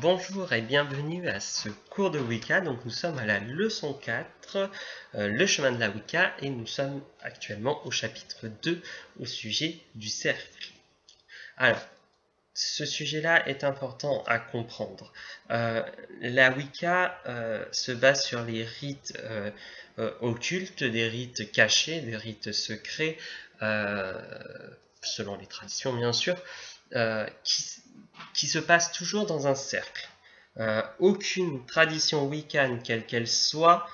Bonjour et bienvenue à ce cours de Wicca. Donc nous sommes à la leçon 4, le chemin de la Wicca, et nous sommes actuellement au chapitre 2 au sujet du cercle. Alors, ce sujet-là est important à comprendre. La Wicca se base sur les rites occultes, des rites cachés, des rites secrets, selon les traditions bien sûr, qui se passent toujours dans un cercle. Aucune tradition wiccan, quelle qu'elle soit,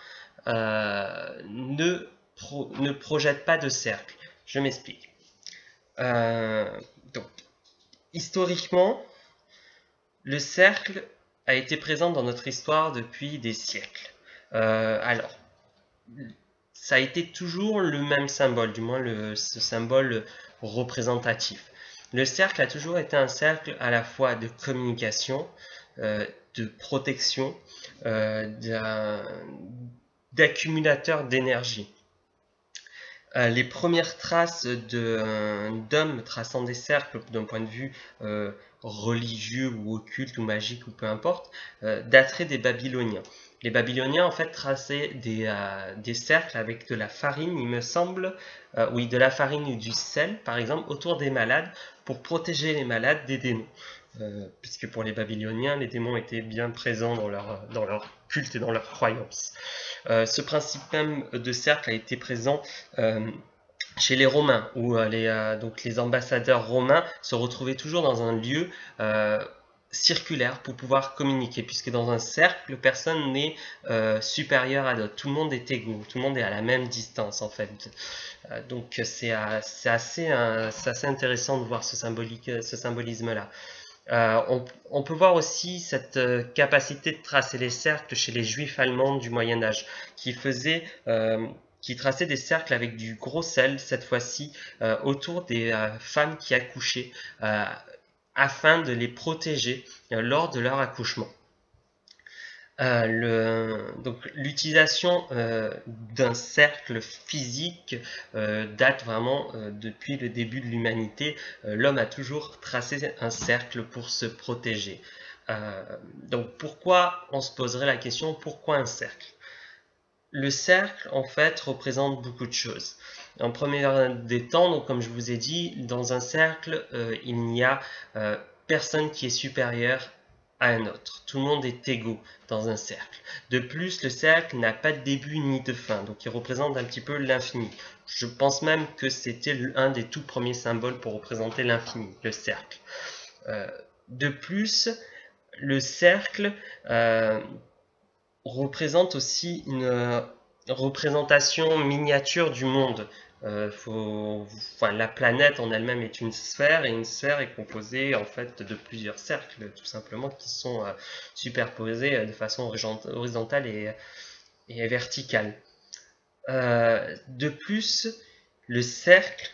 ne projette pas de cercle. Je m'explique. Donc, historiquement, le cercle a été présent dans notre histoire depuis des siècles. Alors, ça a été toujours le même symbole, du moins ce symbole représentatif. Le cercle a toujours été un cercle à la fois de communication, de protection, d'accumulateur d'énergie. Les premières traces d'hommes traçant des cercles d'un point de vue religieux ou occulte ou magique ou peu importe, dateraient des Babyloniens. Les Babyloniens en fait traçaient des cercles avec de la farine, il me semble, oui, de la farine ou du sel par exemple, autour des malades pour protéger les malades des démons. Puisque pour les Babyloniens, les démons étaient bien présents dans leur culte et dans leurs croyances. Ce principe même de cercle a été présent chez les Romains, où donc les ambassadeurs romains se retrouvaient toujours dans un lieu circulaire pour pouvoir communiquer, puisque dans un cercle, personne n'est supérieur à d'autres, tout le monde est égaux, tout le monde est à la même distance en fait. Donc c'est assez intéressant de voir ce symbolisme-là. On peut voir aussi cette capacité de tracer les cercles chez les juifs allemands du Moyen-Âge, qui traçaient des cercles avec du gros sel, cette fois-ci, autour des femmes qui accouchaient, afin de les protéger lors de leur accouchement. Donc l'utilisation d'un cercle physique date vraiment depuis le début de l'humanité. L'homme a toujours tracé un cercle pour se protéger. Donc pourquoi on se poserait la question, pourquoi un cercle? Le cercle en fait représente beaucoup de choses. En premier des temps, donc comme je vous ai dit, dans un cercle, il n'y a personne qui est supérieur à un autre. Tout le monde est égaux dans un cercle. De plus, le cercle n'a pas de début ni de fin, donc il représente un petit peu l'infini. Je pense même que c'était un des tout premiers symboles pour représenter l'infini, le cercle. De plus, le cercle représente aussi une représentation miniature du monde. La planète en elle-même est une sphère, et une sphère est composée en fait de plusieurs cercles, tout simplement, qui sont superposés de façon horizontale et verticale. De plus, le cercle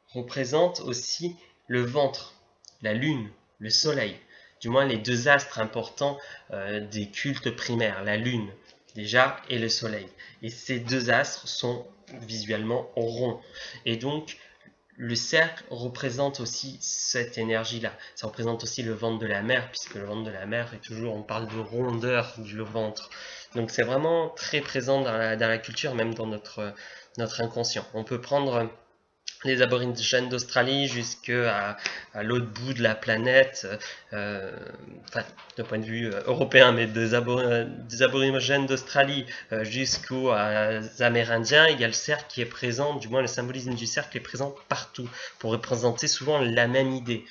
représente aussi le ventre, la lune, le soleil, du moins les deux astres importants des cultes primaires, la lune déjà et le soleil. Et ces deux astres sont visuellement ronds. Et donc le cercle représente aussi cette énergie-là. Ça représente aussi le ventre de la mer, puisque le ventre de la mer est toujours, on parle de rondeur du ventre. Donc c'est vraiment très présent dans la culture, même dans notre inconscient. On peut prendre les aborigènes d'Australie jusqu'à l'autre bout de la planète, d'un point de vue européen, mais des aborigènes d'Australie jusqu'aux Amérindiens, il y a le cercle qui est présent, du moins le symbolisme du cercle est présent partout, pour représenter souvent la même idée.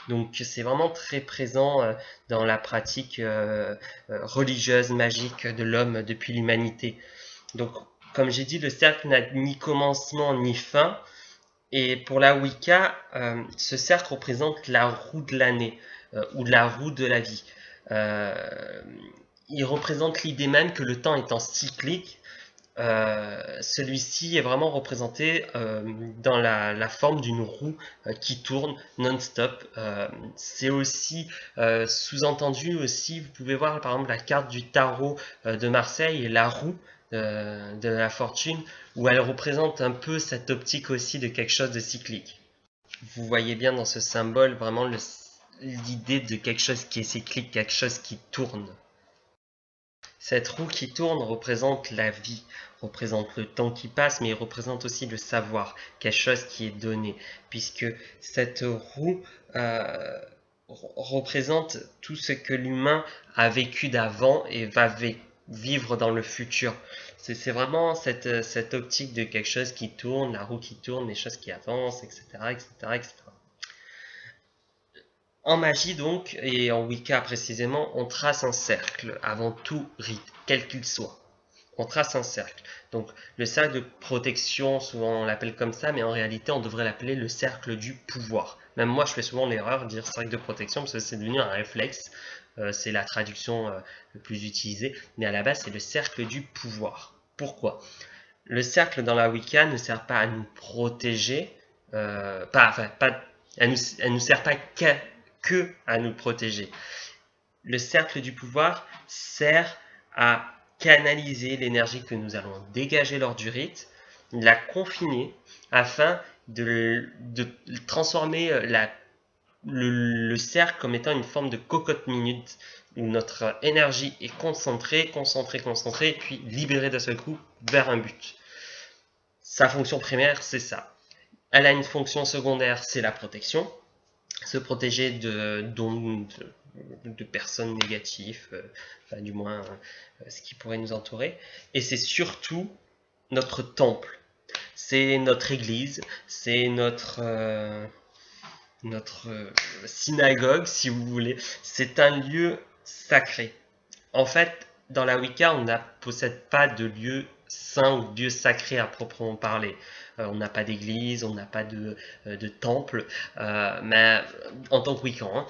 Donc c'est vraiment très présent dans la pratique religieuse, magique de l'homme depuis l'humanité. Donc comme j'ai dit, le cercle n'a ni commencement ni fin. Et pour la Wicca, ce cercle représente la roue de l'année, ou la roue de la vie. Euh, il représente l'idée même que le temps étant cyclique, celui-ci est vraiment représenté dans la forme d'une roue qui tourne non-stop. C'est aussi sous-entendu aussi, vous pouvez voir par exemple la carte du tarot de Marseille et la roue de la fortune, où elle représente un peu cette optique aussi de quelque chose de cyclique. Vous voyez bien dans ce symbole vraiment l'idée de quelque chose qui est cyclique, quelque chose qui tourne. Cette roue qui tourne représente la vie, représente le temps qui passe, mais il représente aussi le savoir, quelque chose qui est donné, puisque cette roue représente tout ce que l'humain a vécu d'avant et va vivre dans le futur. C'est vraiment cette optique de quelque chose qui tourne, la roue qui tourne, les choses qui avancent, etc., etc., etc. En magie donc, et en Wicca précisément, on trace un cercle avant tout rite, quel qu'il soit. On trace un cercle. Donc le cercle de protection, souvent on l'appelle comme ça, mais en réalité on devrait l'appeler le cercle du pouvoir. Même moi je fais souvent l'erreur de dire cercle de protection parce que c'est devenu un réflexe. C'est la traduction le plus utilisée, mais à la base c'est le cercle du pouvoir. Pourquoi? Le cercle dans la Wicca ne sert pas à nous protéger, elle nous sert pas que à nous protéger. Le cercle du pouvoir sert à canaliser l'énergie que nous allons dégager lors du rite, la confiner afin de transformer le cercle comme étant une forme de cocotte minute où notre énergie est concentrée, et puis libérée d'un seul coup vers un but. Sa fonction primaire, c'est ça. Elle a une fonction secondaire, c'est la protection. Se protéger de personnes négatives, enfin, du moins ce qui pourrait nous entourer. Et c'est surtout notre temple. C'est notre église, c'est notre synagogue, si vous voulez. C'est un lieu sacré. En fait, dans la Wicca, on ne possède pas de lieu saint ou de lieu sacré à proprement parler. On n'a pas d'église, on n'a pas de temple, mais en tant que Wiccan,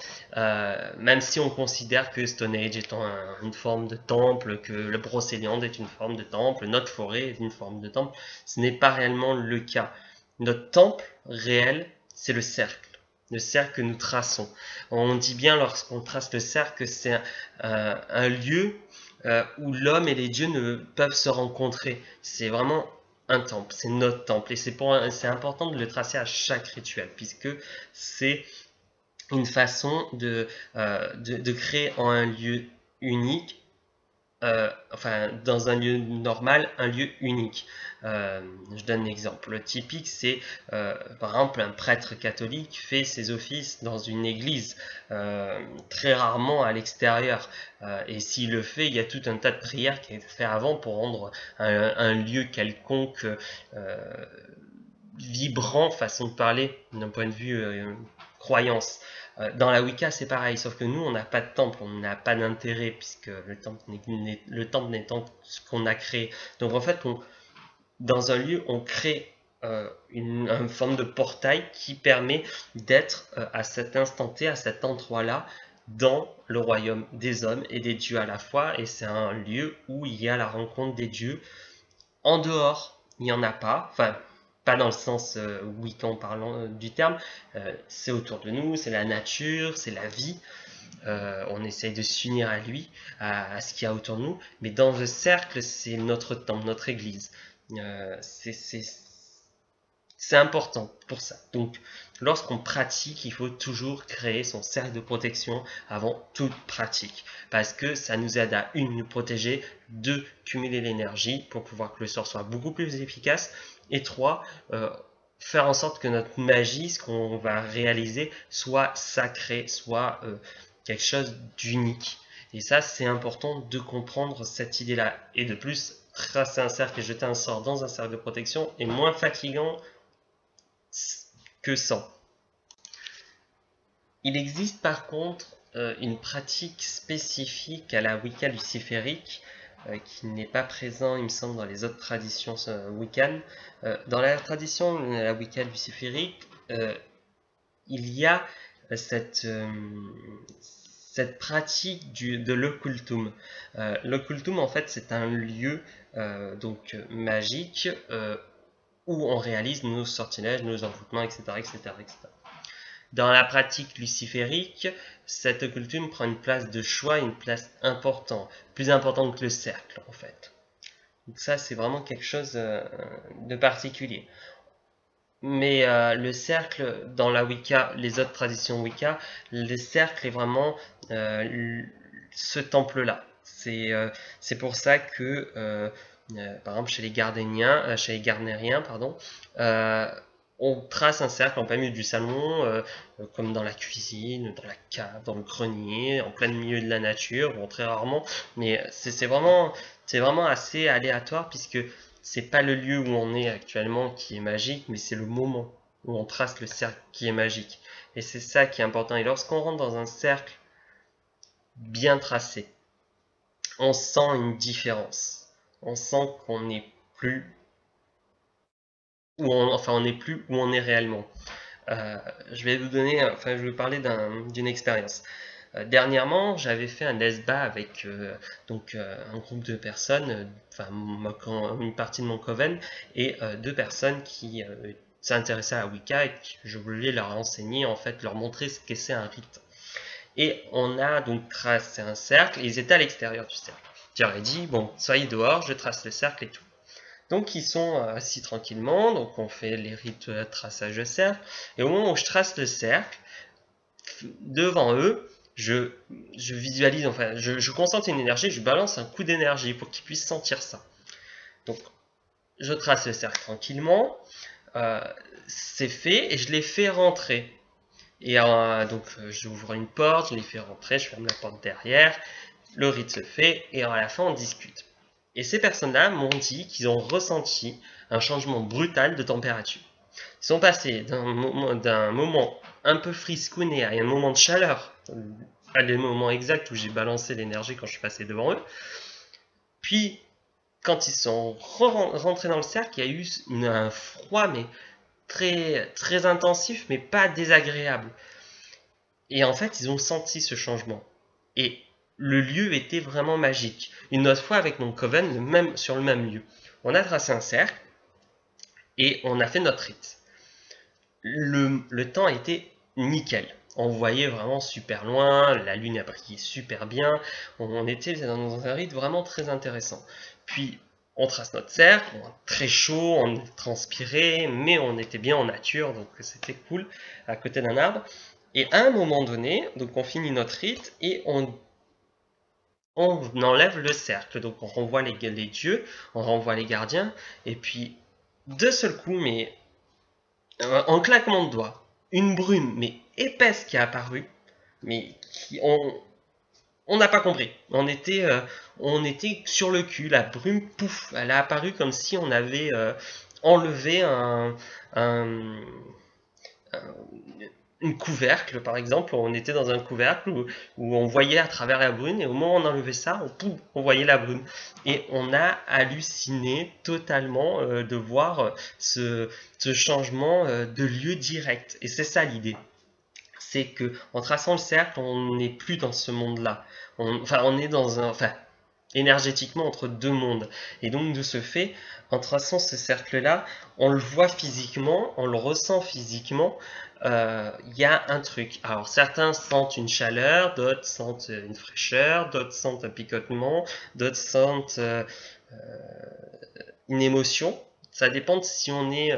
même si on considère que Stone Age étant une forme de temple, que le Brocéliande est une forme de temple, notre forêt est une forme de temple, ce n'est pas réellement le cas. Notre temple réel, c'est le cercle que nous traçons. On dit bien lorsqu'on trace le cercle que c'est un lieu où l'homme et les dieux ne peuvent se rencontrer. C'est vraiment un temple, c'est notre temple. Et c'est important de le tracer à chaque rituel, puisque c'est une façon de créer en un lieu unique, enfin dans un lieu normal, un lieu unique. Je donne un exemple typique, c'est par exemple un prêtre catholique fait ses offices dans une église, très rarement à l'extérieur, et s'il le fait, il y a tout un tas de prières qui est fait avant pour rendre un lieu quelconque vibrant, façon de parler, d'un point de vue croyance. Dans la Wicca, c'est pareil, sauf que nous, on n'a pas de temple, on n'a pas d'intérêt, puisque le temple n'étant ce qu'on a créé. Donc en fait, dans un lieu, on crée une forme de portail qui permet d'être à cet instant T, à cet endroit-là, dans le royaume des hommes et des dieux à la fois, et c'est un lieu où il y a la rencontre des dieux. En dehors, il n'y en a pas, enfin, pas dans le sens wiccan parlant du terme, c'est autour de nous, c'est la nature, c'est la vie, on essaye de s'unir à lui, à ce qu'il y a autour de nous, mais dans le cercle, c'est notre temple, notre église. C'est important pour ça. Donc, lorsqu'on pratique, il faut toujours créer son cercle de protection avant toute pratique. Parce que ça nous aide à, une, nous protéger, deux, cumuler l'énergie pour pouvoir que le sort soit beaucoup plus efficace, et trois, faire en sorte que notre magie, ce qu'on va réaliser, soit sacré, soit quelque chose d'unique. Et ça, c'est important de comprendre cette idée-là. Et de plus, tracer un cercle et jeter un sort dans un cercle de protection est moins fatigant que sans. Il existe par contre une pratique spécifique à la Wicca luciférique qui n'est pas présent, il me semble, dans les autres traditions wiccanes. Dans la tradition de la Wicca luciférique, il y a cette pratique de l'occultum. L'occultum, en fait, c'est un lieu donc magique où on réalise nos sortilèges, nos envoûtements, etc., etc., etc. Dans la pratique luciférique, cet occultum prend une place de choix, une place importante, plus importante que le cercle, en fait. Donc ça, c'est vraiment quelque chose de particulier. Mais le cercle, dans la Wicca, les autres traditions Wicca, le cercle est vraiment ce temple-là. C'est pour ça que, par exemple, chez les Gardnériens, pardon, euh, on trace un cercle en plein milieu du salon, comme dans la cuisine, dans la cave, dans le grenier, en plein milieu de la nature, bon, très rarement, mais c'est vraiment assez aléatoire puisque c'est pas le lieu où on est actuellement qui est magique, mais c'est le moment où on trace le cercle qui est magique. Et c'est ça qui est important. Et lorsqu'on rentre dans un cercle bien tracé, on sent une différence. On sent qu'on n'est plus enfin on n'est plus où on est réellement. Je vais vous donner, enfin je vais vous parler d'une expérience. Dernièrement, j'avais fait un SBA avec un groupe de personnes, enfin une partie de mon coven et deux personnes qui s'intéressaient à Wicca et que je voulais leur enseigner, en fait, leur montrer ce qu'est c'est un rite. Et on a donc tracé un cercle et ils étaient à l'extérieur du cercle. Je leur ai dit, bon, soyez dehors, je trace le cercle et tout. Donc ils sont assis tranquillement, donc on fait les rites de traçage de cercle, et au moment où je trace le cercle, devant eux, je visualise, enfin, je concentre une énergie, je balance un coup d'énergie pour qu'ils puissent sentir ça. Donc, je trace le cercle tranquillement, euh, c'est fait, et je les fais rentrer. Et donc, j'ouvre une porte, je les fais rentrer, je ferme la porte derrière, le rite se fait, et à la fin, on discute. Et ces personnes-là m'ont dit qu'ils ont ressenti un changement brutal de température. Ils sont passés d'un moment un peu friscouné à un moment de chaleur, à des moments exacts où j'ai balancé l'énergie quand je suis passé devant eux. Puis, quand ils sont rentrés dans le cercle, il y a eu un froid, mais très, très intensif, mais pas désagréable. Et en fait, ils ont senti ce changement. Et le lieu était vraiment magique. Une autre fois, avec mon coven, sur le même lieu. On a tracé un cercle et on a fait notre rite. Le temps était nickel. On voyait vraiment super loin, la lune a brillé super bien, on était dans un rythme vraiment très intéressant. Puis on trace notre cercle, très chaud, on transpirait, mais on était bien en nature, donc c'était cool, à côté d'un arbre. Et à un moment donné, donc on finit notre rite et on enlève le cercle. Donc on renvoie les dieux, on renvoie les gardiens, et puis de seul coup, mais en claquement de doigts, une brume, mais épaisse qui est apparue, mais on n'a pas compris. On était sur le cul, la brume, pouf, elle a apparu comme si on avait enlevé un, une couvercle, par exemple. On était dans un couvercle où on voyait à travers la brume, et au moment où on enlevait ça, on voyait la brume. Et on a halluciné totalement de voir ce changement de lieu direct. Et c'est ça l'idée. C'est que en traçant le cercle, on n'est plus dans ce monde-là. On est énergétiquement entre deux mondes. Et donc de ce fait, en traçant ce cercle-là, on le voit physiquement, on le ressent physiquement. Y a un truc. Alors certains sentent une chaleur, d'autres sentent une fraîcheur, d'autres sentent un picotement, d'autres sentent une émotion. Ça dépend de si on est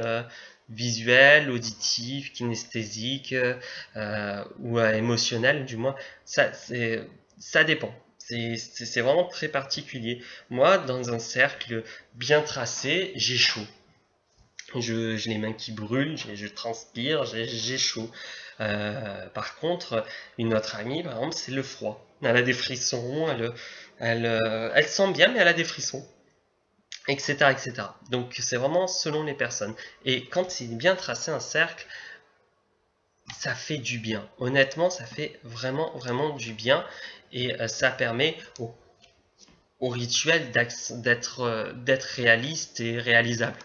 visuel, auditif, kinesthésique ou émotionnel du moins. Ça dépend. C'est vraiment très particulier. Moi, dans un cercle bien tracé, j'ai chaud. J'ai les mains qui brûlent, je transpire, j'ai chaud. Par contre, une autre amie, par exemple, c'est le froid. Elle a des frissons, elle sent bien, mais elle a des frissons, etc., etc. Donc c'est vraiment selon les personnes. Et quand c'est bien tracé un cercle, ça fait du bien. Honnêtement, ça fait vraiment, vraiment du bien. Et ça permet au rituel d'être réaliste et réalisable.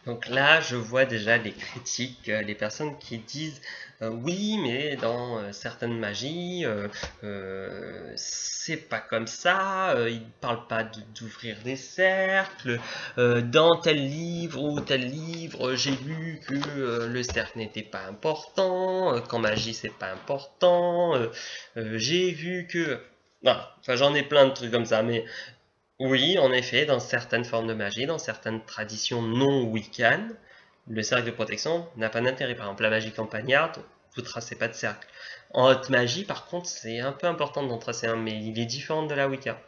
Donc là, je vois déjà les critiques, les personnes qui disent oui, mais dans certaines magies, c'est pas comme ça, ils parlent pas d'ouvrir des cercles, dans tel livre ou tel livre, j'ai lu que le cercle n'était pas important, qu'en magie c'est pas important, j'ai vu que... Voilà, enfin j'en ai plein de trucs comme ça, mais oui, en effet, dans certaines formes de magie, dans certaines traditions non wiccanes, le cercle de protection n'a pas d'intérêt. Par exemple, la magie campagnarde, vous tracez pas de cercle. En haute magie, par contre, c'est un peu important d'en tracer un, mais il est différent de la Wicca.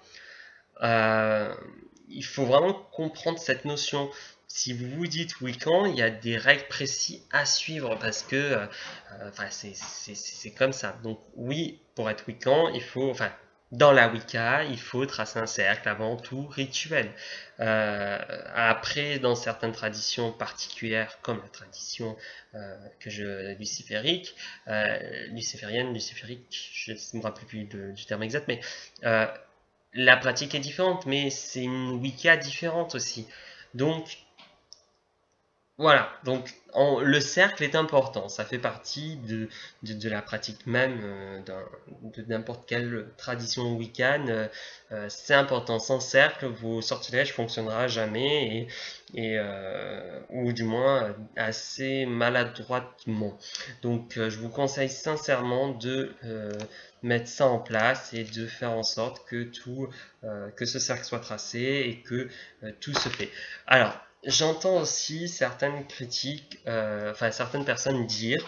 Il faut vraiment comprendre cette notion. Si vous vous dites Wiccan, il y a des règles précises à suivre parce que c'est comme ça. Donc oui, pour être Wiccan, il faut, dans la Wicca, il faut tracer un cercle avant tout rituel. Après, dans certaines traditions particulières, comme la tradition luciférique, luciférique, je ne me rappelle plus du terme exact, mais la pratique est différente, mais c'est une Wicca différente aussi. Donc, voilà, donc le cercle est important, ça fait partie de la pratique même de n'importe quelle tradition wiccan. C'est important, sans cercle, vos sortilèges ne fonctionneront jamais, ou du moins assez maladroitement. Donc je vous conseille sincèrement de mettre ça en place et de faire en sorte que ce cercle soit tracé et que tout se fait. Alors, j'entends aussi certaines critiques, certaines personnes dire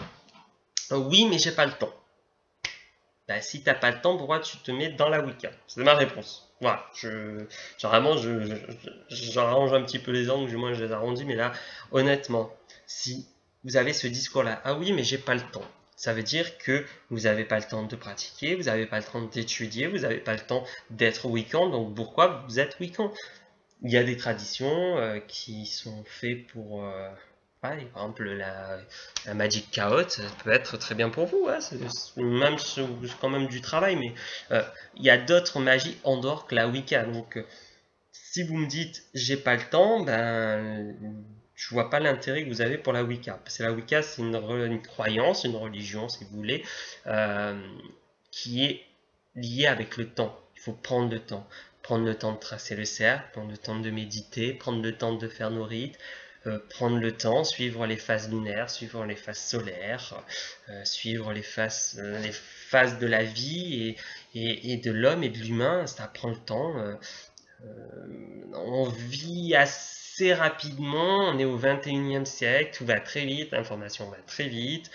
oui, mais j'ai pas le temps. Bah, si t'as pas le temps, pourquoi tu te mets dans la Wicca? C'est ma réponse. Voilà, généralement, j'arrange un petit peu les angles, du moins je les arrondis, mais là, honnêtement, si vous avez ce discours-là, ah oui, mais j'ai pas le temps, ça veut dire que vous n'avez pas le temps de pratiquer, vous n'avez pas le temps d'étudier, vous n'avez pas le temps d'être Wiccan, donc pourquoi vous êtes Wiccan? Il y a des traditions qui sont faites pour... par exemple, la Magic Chaos, ça peut être très bien pour vous. Hein, c'est quand même du travail, mais il y a d'autres magies en dehors que la Wicca. Donc, si vous me dites j'ai pas le temps, ben je vois pas l'intérêt que vous avez pour la Wicca. Parce que la Wicca, c'est une croyance, une religion, si vous voulez, euh, qui est liée avec le temps. Il faut prendre le temps. Prendre le temps de tracer le cercle, prendre le temps de méditer, prendre le temps de faire nos rites, prendre le temps, suivre les phases lunaires, suivre les phases solaires, suivre les phases de la vie et de l'homme et de l'humain. Ça prend le temps. On vit assez rapidement, on est au 21e siècle, tout va très vite, l'information va très vite,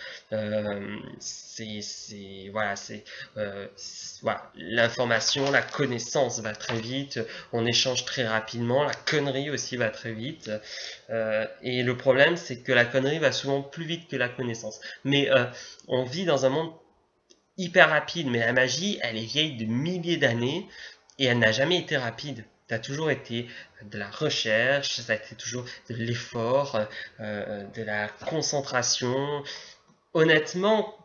l'information, la connaissance va très vite, on échange très rapidement, la connerie aussi va très vite, et le problème c'est que la connerie va souvent plus vite que la connaissance. Mais on vit dans un monde hyper rapide, mais la magie, elle est vieille de milliers d'années, et elle n'a jamais été rapide. Ça a toujours été de la recherche, ça a été toujours de l'effort, de la concentration. Honnêtement,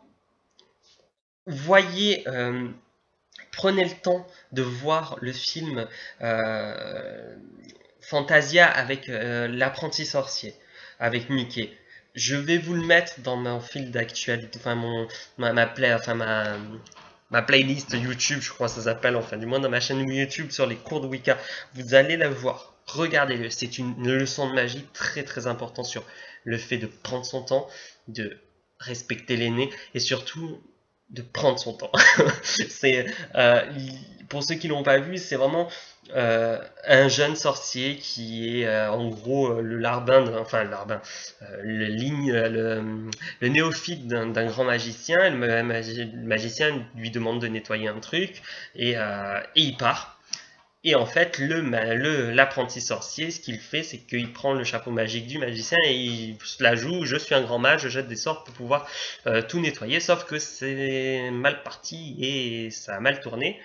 voyez, prenez le temps de voir le film Fantasia avec l'apprenti sorcier, avec Mickey. Je vais vous le mettre dans mon fil d'actualité, ma playlist YouTube, je crois que ça s'appelle, enfin du moins dans ma chaîne YouTube sur les cours de Wicca. Vous allez la voir, regardez-le, c'est une leçon de magie très très importante sur le fait de prendre son temps, de respecter l'aîné et surtout de prendre son temps. C'est pour ceux qui l'ont pas vu, c'est vraiment un jeune sorcier qui est en gros le larbin, le néophyte d'un grand magicien. Et le magicien lui demande de nettoyer un truc et il part. Et en fait, l'apprenti sorcier, ce qu'il fait, c'est qu'il prend le chapeau magique du magicien et il se la joue, je suis un grand mage, je jette des sorts pour pouvoir tout nettoyer, sauf que c'est mal parti et ça a mal tourné.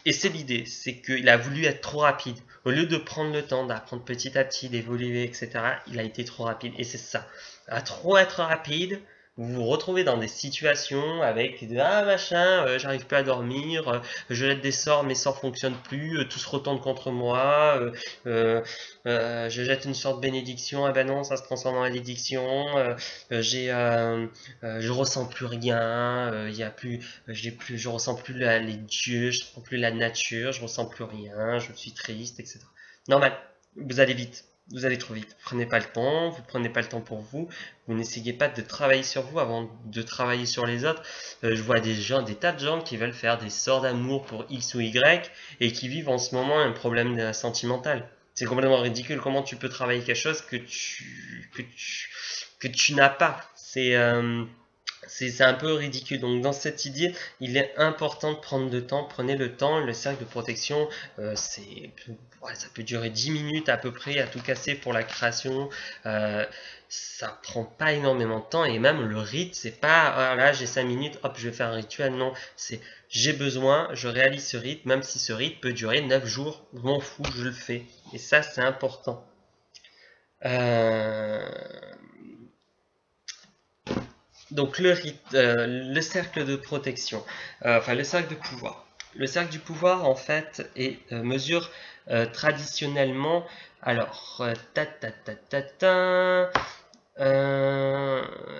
Et c'est l'idée, c'est qu'il a voulu être trop rapide. Au lieu de prendre le temps d'apprendre petit à petit, d'évoluer, etc., il a été trop rapide. Et c'est ça. À trop être rapide, vous vous retrouvez dans des situations avec ah machin, j'arrive plus à dormir, je jette des sorts, mes sorts fonctionnent plus, tout se retourne contre moi, je jette une sorte de bénédiction, ah ben non, ça se transforme en malédiction, je ressens plus rien, je ressens plus les dieux, je ressens plus la nature, je ressens plus rien, je suis triste, etc. Normal, vous allez vite. Vous allez trop vite. Vous prenez pas le temps, vous prenez pas le temps pour vous, vous n'essayez pas de travailler sur vous avant de travailler sur les autres. Je vois des tas de gens qui veulent faire des sorts d'amour pour X ou Y et qui vivent en ce moment un problème sentimental. C'est complètement ridicule. Comment tu peux travailler quelque chose que tu n'as pas? C'est un peu ridicule. Donc dans cette idée, il est important de prendre le temps. Prenez le temps. Le cercle de protection, ça peut durer 10 minutes à peu près à tout casser pour la création. Ça prend pas énormément de temps. Et même le rite, c'est pas ah, là j'ai 5 minutes, hop je vais faire un rituel. Non, c'est j'ai besoin, je réalise ce rite, même si ce rite peut durer 9 jours. Je m'en fous, je le fais. Et ça c'est important. Euh, Donc le cercle de protection, enfin le cercle de pouvoir. Le cercle du pouvoir en fait mesure traditionnellement, alors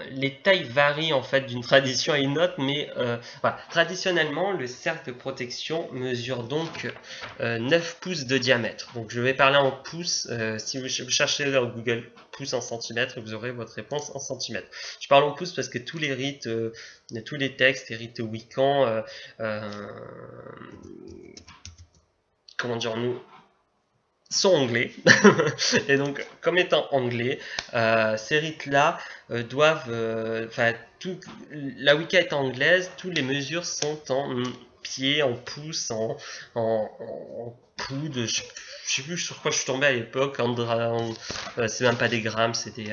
les tailles varient en fait d'une tradition à une autre, mais voilà. Traditionnellement le cercle de protection mesure donc 9 pouces de diamètre. Donc je vais parler en pouces, si vous cherchez dans Google pouces en centimètres, vous aurez votre réponse en centimètres. Je parle en pouces parce que tous les rites, tous les textes, les rites wiccans, comment dire nous, sont anglais. Et donc, comme étant anglais, ces rites-là doivent. La Wicca étant anglaise, toutes les mesures sont en pieds, en pouces, en coudes. Je sais plus sur quoi je suis tombé à l'époque. C'est même pas des grammes, c'est des.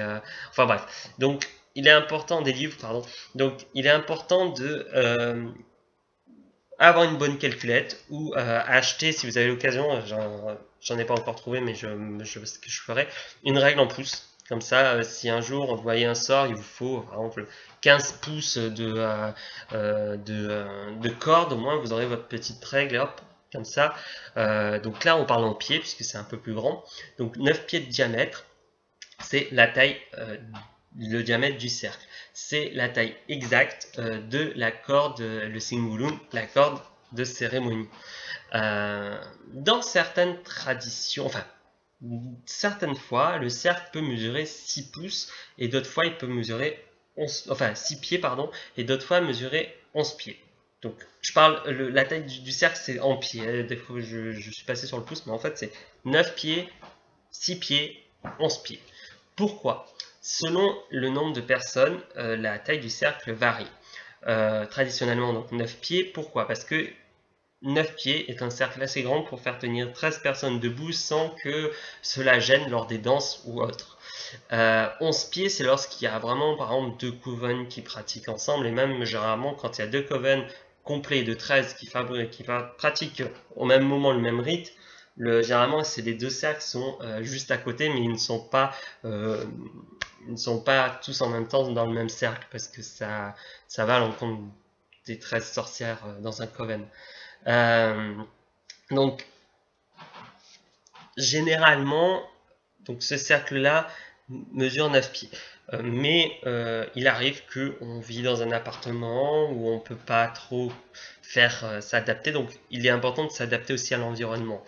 Enfin bref. Donc, il est important, des livres, pardon. Donc, il est important de. Avoir une bonne calculette ou acheter, si vous avez l'occasion, j'en ai pas encore trouvé, mais ce que je ferai, une règle en pouces. Comme ça, si un jour vous voyez un sort, il vous faut par exemple 15 pouces de corde, au moins vous aurez votre petite règle, hop, comme ça. Donc là, on parle en pieds, puisque c'est un peu plus grand. Donc 9 pieds de diamètre, c'est la taille, le diamètre du cercle. C'est la taille exacte de la corde, le cingulum, la corde de cérémonie. Dans certaines traditions, enfin, certaines fois, le cercle peut mesurer 6 pouces et d'autres fois, il peut mesurer 6 pieds, pardon, et d'autres fois mesurer 11 pieds. Donc, je parle, la taille du cercle, c'est en pieds. Des fois, je suis passé sur le pouce, mais en fait, c'est 9 pieds, 6 pieds, 11 pieds. Pourquoi? Selon le nombre de personnes, la taille du cercle varie. Traditionnellement, donc 9 pieds. Pourquoi? Parce que 9 pieds est un cercle assez grand pour faire tenir 13 personnes debout sans que cela gêne lors des danses ou autres. 11 pieds, c'est lorsqu'il y a vraiment, par exemple, 2 covens qui pratiquent ensemble, et même généralement, quand il y a 2 covens complets de 13 qui pratiquent au même moment le même rite, généralement, c'est les deux cercles sont juste à côté, mais ils ne sont pas tous en même temps dans le même cercle, parce que ça va à l'encontre des 13 sorcières dans un coven. Donc, généralement, donc ce cercle-là mesure 9 pieds. Mais il arrive qu'on vit dans un appartement où on ne peut pas trop faire s'adapter, donc il est important de s'adapter aussi à l'environnement.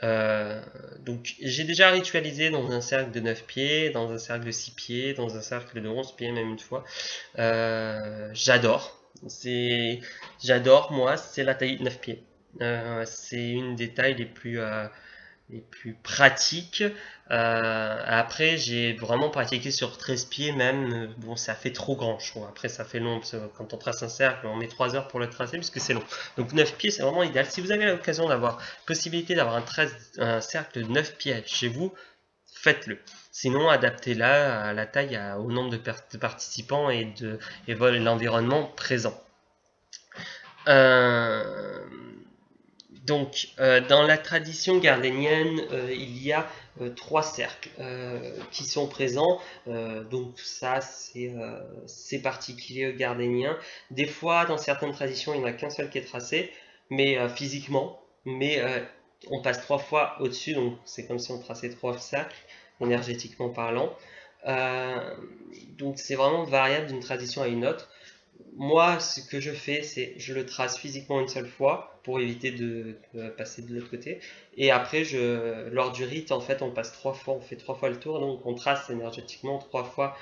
Donc j'ai déjà ritualisé dans un cercle de 9 pieds, dans un cercle de 6 pieds, dans un cercle de 11 pieds même une fois. J'adore. J'adore, moi, c'est la taille de 9 pieds. C'est une des tailles les plus pratiques. Après, j'ai vraiment pratiqué sur 13 pieds même. Bon, ça fait trop grand, je trouve. Après, ça fait long. Parce que quand on trace un cercle, on met 3 heures pour le tracer puisque c'est long. Donc 9 pieds, c'est vraiment idéal. Si vous avez l'occasion d'avoir possibilité d'avoir un cercle de 9 pieds chez vous, faites-le. Sinon, adaptez-la à la taille, au nombre de participants et l'environnement présent. Donc, dans la tradition gardénienne, il y a 3 cercles qui sont présents. Donc ça, c'est particulier aux gardéniens. Des fois, dans certaines traditions, il n'y en a qu'un seul qui est tracé, mais physiquement. Mais on passe 3 fois au-dessus, donc c'est comme si on traçait 3 cercles, énergétiquement parlant. Donc c'est vraiment variable d'une tradition à une autre. Moi, ce que je fais, c'est je le trace physiquement une seule fois pour éviter de passer de l'autre côté. Et après, lors du rite, en fait, on passe 3 fois, on fait 3 fois le tour, donc on trace énergétiquement 3 fois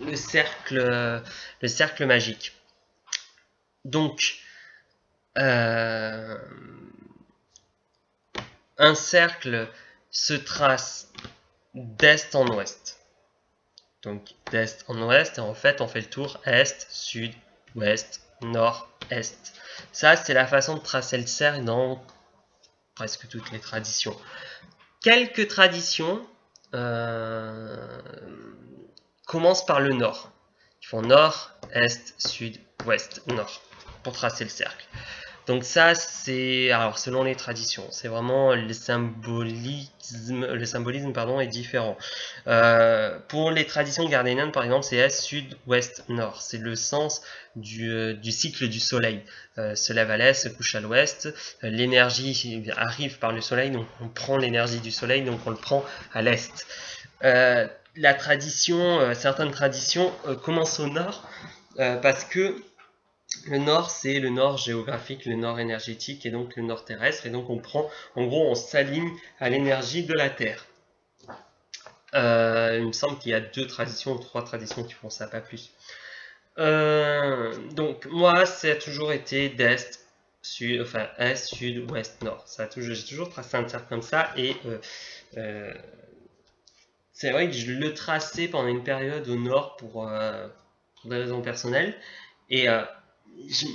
le cercle magique. Donc, un cercle se trace d'est en ouest. Donc d'est en ouest, et en fait on fait le tour est, sud, ouest, nord, est. Ça c'est la façon de tracer le cercle dans presque toutes les traditions. Quelques traditions commencent par le nord. Ils font nord, est, sud, ouest, nord pour tracer le cercle. Donc ça, c'est, alors selon les traditions, c'est vraiment le symbolisme est différent. Pour les traditions gardéniennes, par exemple, c'est est, sud, ouest, nord. C'est le sens du cycle du soleil. Se lève à l'est, se couche à l'ouest. L'énergie arrive par le soleil, donc on prend l'énergie du soleil, donc on le prend à l'est. La tradition, certaines traditions commencent au nord parce que le nord, c'est le nord géographique, le nord énergétique et donc le nord terrestre. Et donc on prend, en gros, on s'aligne à l'énergie de la Terre. Il me semble qu'il y a 2 traditions ou 3 traditions qui font ça, pas plus. Donc moi, ça a toujours été d'est, sud, enfin est, sud, ouest, nord. J'ai toujours tracé un cercle comme ça et c'est vrai que je le traçais pendant une période au nord pour des raisons personnelles et je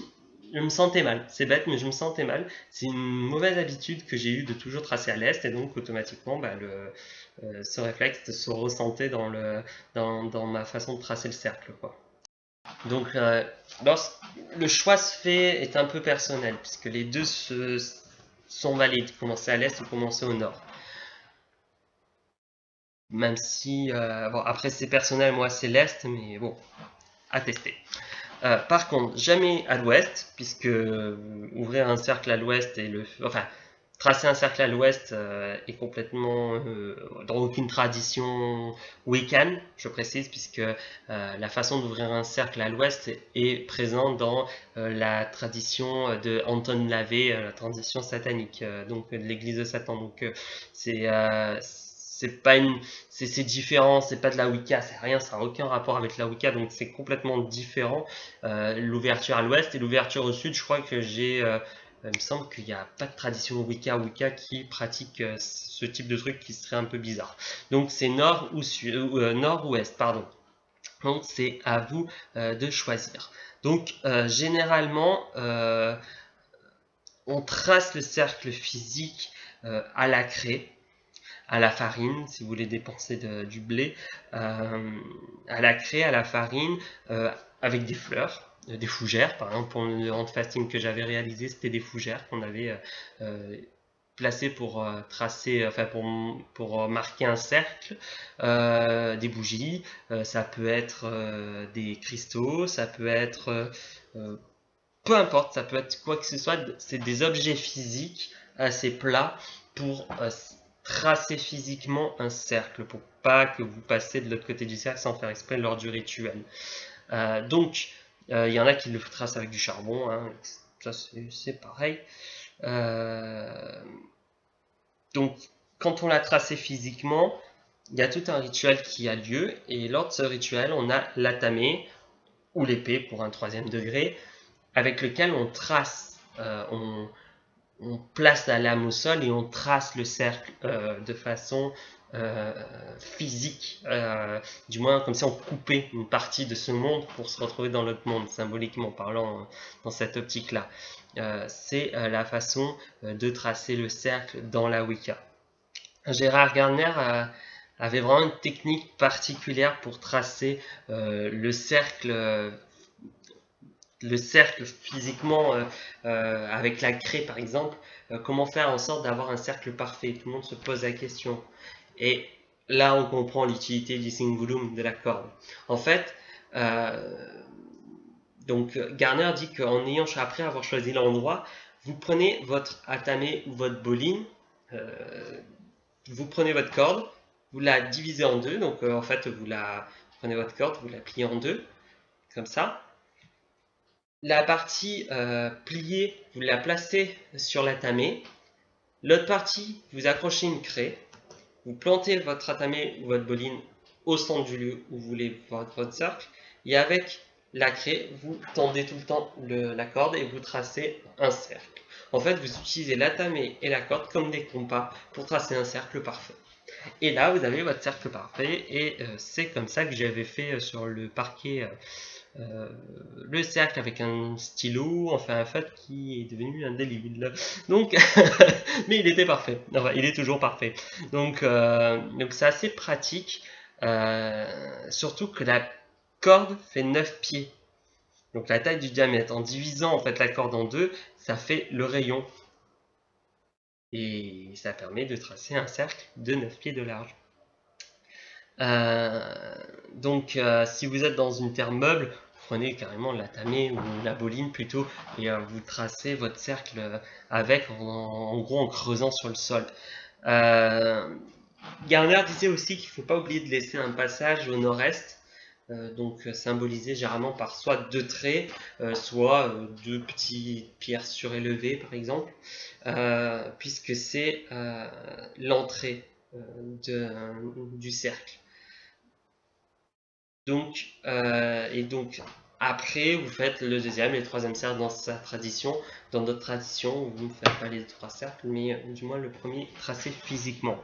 me sentais mal. C'est bête, mais je me sentais mal. C'est une mauvaise habitude que j'ai eue de toujours tracer à l'est, et donc automatiquement, ce réflexe se ressentait dans ma façon de tracer le cercle, quoi. Donc, le choix est un peu personnel, puisque les deux sont valides, commencer à l'est ou commencer au nord. Même si, bon, après c'est personnel, moi c'est l'est, mais bon, à tester. Par contre, jamais à l'ouest, puisque ouvrir un cercle à l'ouest et tracer un cercle à l'ouest est complètement dans aucune tradition wiccan, je précise, puisque la façon d'ouvrir un cercle à l'ouest est présente dans la tradition de Anton LaVey, la tradition satanique, donc de l'église de Satan. Donc c'est pas c'est différent, c'est pas de la Wicca, c'est rien, ça n'a aucun rapport avec la Wicca, donc c'est complètement différent. L'ouverture à l'ouest et l'ouverture au sud, je crois que il me semble qu'il n'y a pas de tradition Wicca qui pratique ce type de truc qui serait un peu bizarre. Donc c'est nord ou nord ou ouest, pardon. Donc c'est à vous de choisir. Donc généralement, on trace le cercle physique à la craie, à la farine, si vous voulez dépenser du blé, à la craie, à la farine, avec des fleurs, des fougères. Par exemple, pour le hand fasting que j'avais réalisé, c'était des fougères qu'on avait placées pour tracer, enfin pour marquer un cercle, des bougies, ça peut être des cristaux, ça peut être peu importe, ça peut être quoi que ce soit, c'est des objets physiques assez plats pour tracer physiquement un cercle pour pas que vous passiez de l'autre côté du cercle sans faire exprès lors du rituel. Donc, il y en a qui le tracent avec du charbon, hein, ça c'est pareil. Donc, quand on l'a tracé physiquement, il y a tout un rituel qui a lieu, et lors de ce rituel, on a l'atamé, ou l'épée pour un 3e degré, avec lequel on trace, on place la lame au sol et on trace le cercle de façon physique, du moins comme si on coupait une partie de ce monde pour se retrouver dans l'autre monde, symboliquement parlant, dans cette optique-là. C'est la façon de tracer le cercle dans la Wicca. Gérard Gardner avait vraiment une technique particulière pour tracer le cercle physiquement avec la craie par exemple, comment faire en sorte d'avoir un cercle parfait. Tout le monde se pose la question. Et là, on comprend l'utilité du cingulum, de la corde. En fait, donc Gardner dit qu'en ayant, après avoir choisi l'endroit, vous prenez votre atamé ou votre boline, vous prenez votre corde, vous la divisez en deux, donc en fait, vous prenez votre corde, vous la pliez en deux, comme ça. La partie pliée, vous la placez sur l'atamé. L'autre partie, vous accrochez une craie. Vous plantez votre atamé ou votre boline au centre du lieu où vous voulez votre cercle. Et avec la craie, vous tendez tout le temps la corde et vous tracez un cercle. en fait, vous utilisez la tamée et la corde comme des compas pour tracer un cercle parfait. Et là, vous avez votre cercle parfait, et c'est comme ça que j'avais fait sur le parquet le cercle avec un stylo, enfin un fait qui est devenu indélébile. Donc, mais il était parfait. Enfin, il est toujours parfait. Donc c'est assez pratique, surtout que la corde fait 9 pieds. Donc la taille du diamètre, en divisant en fait la corde en deux, ça fait le rayon. Et ça permet de tracer un cercle de 9 pieds de large. Si vous êtes dans une terre meuble, vous prenez carrément la tamée ou la boline plutôt, et vous tracez votre cercle avec, en gros en creusant sur le sol. Garner disait aussi qu'il ne faut pas oublier de laisser un passage au nord-est, symbolisé généralement par soit deux traits, soit deux petites pierres surélevées par exemple, puisque c'est l'entrée du cercle. Donc après, vous faites le deuxième et le troisième cercle dans sa tradition. Dans d'autres traditions, vous ne faites pas les trois cercles, mais du moins le premier tracé physiquement.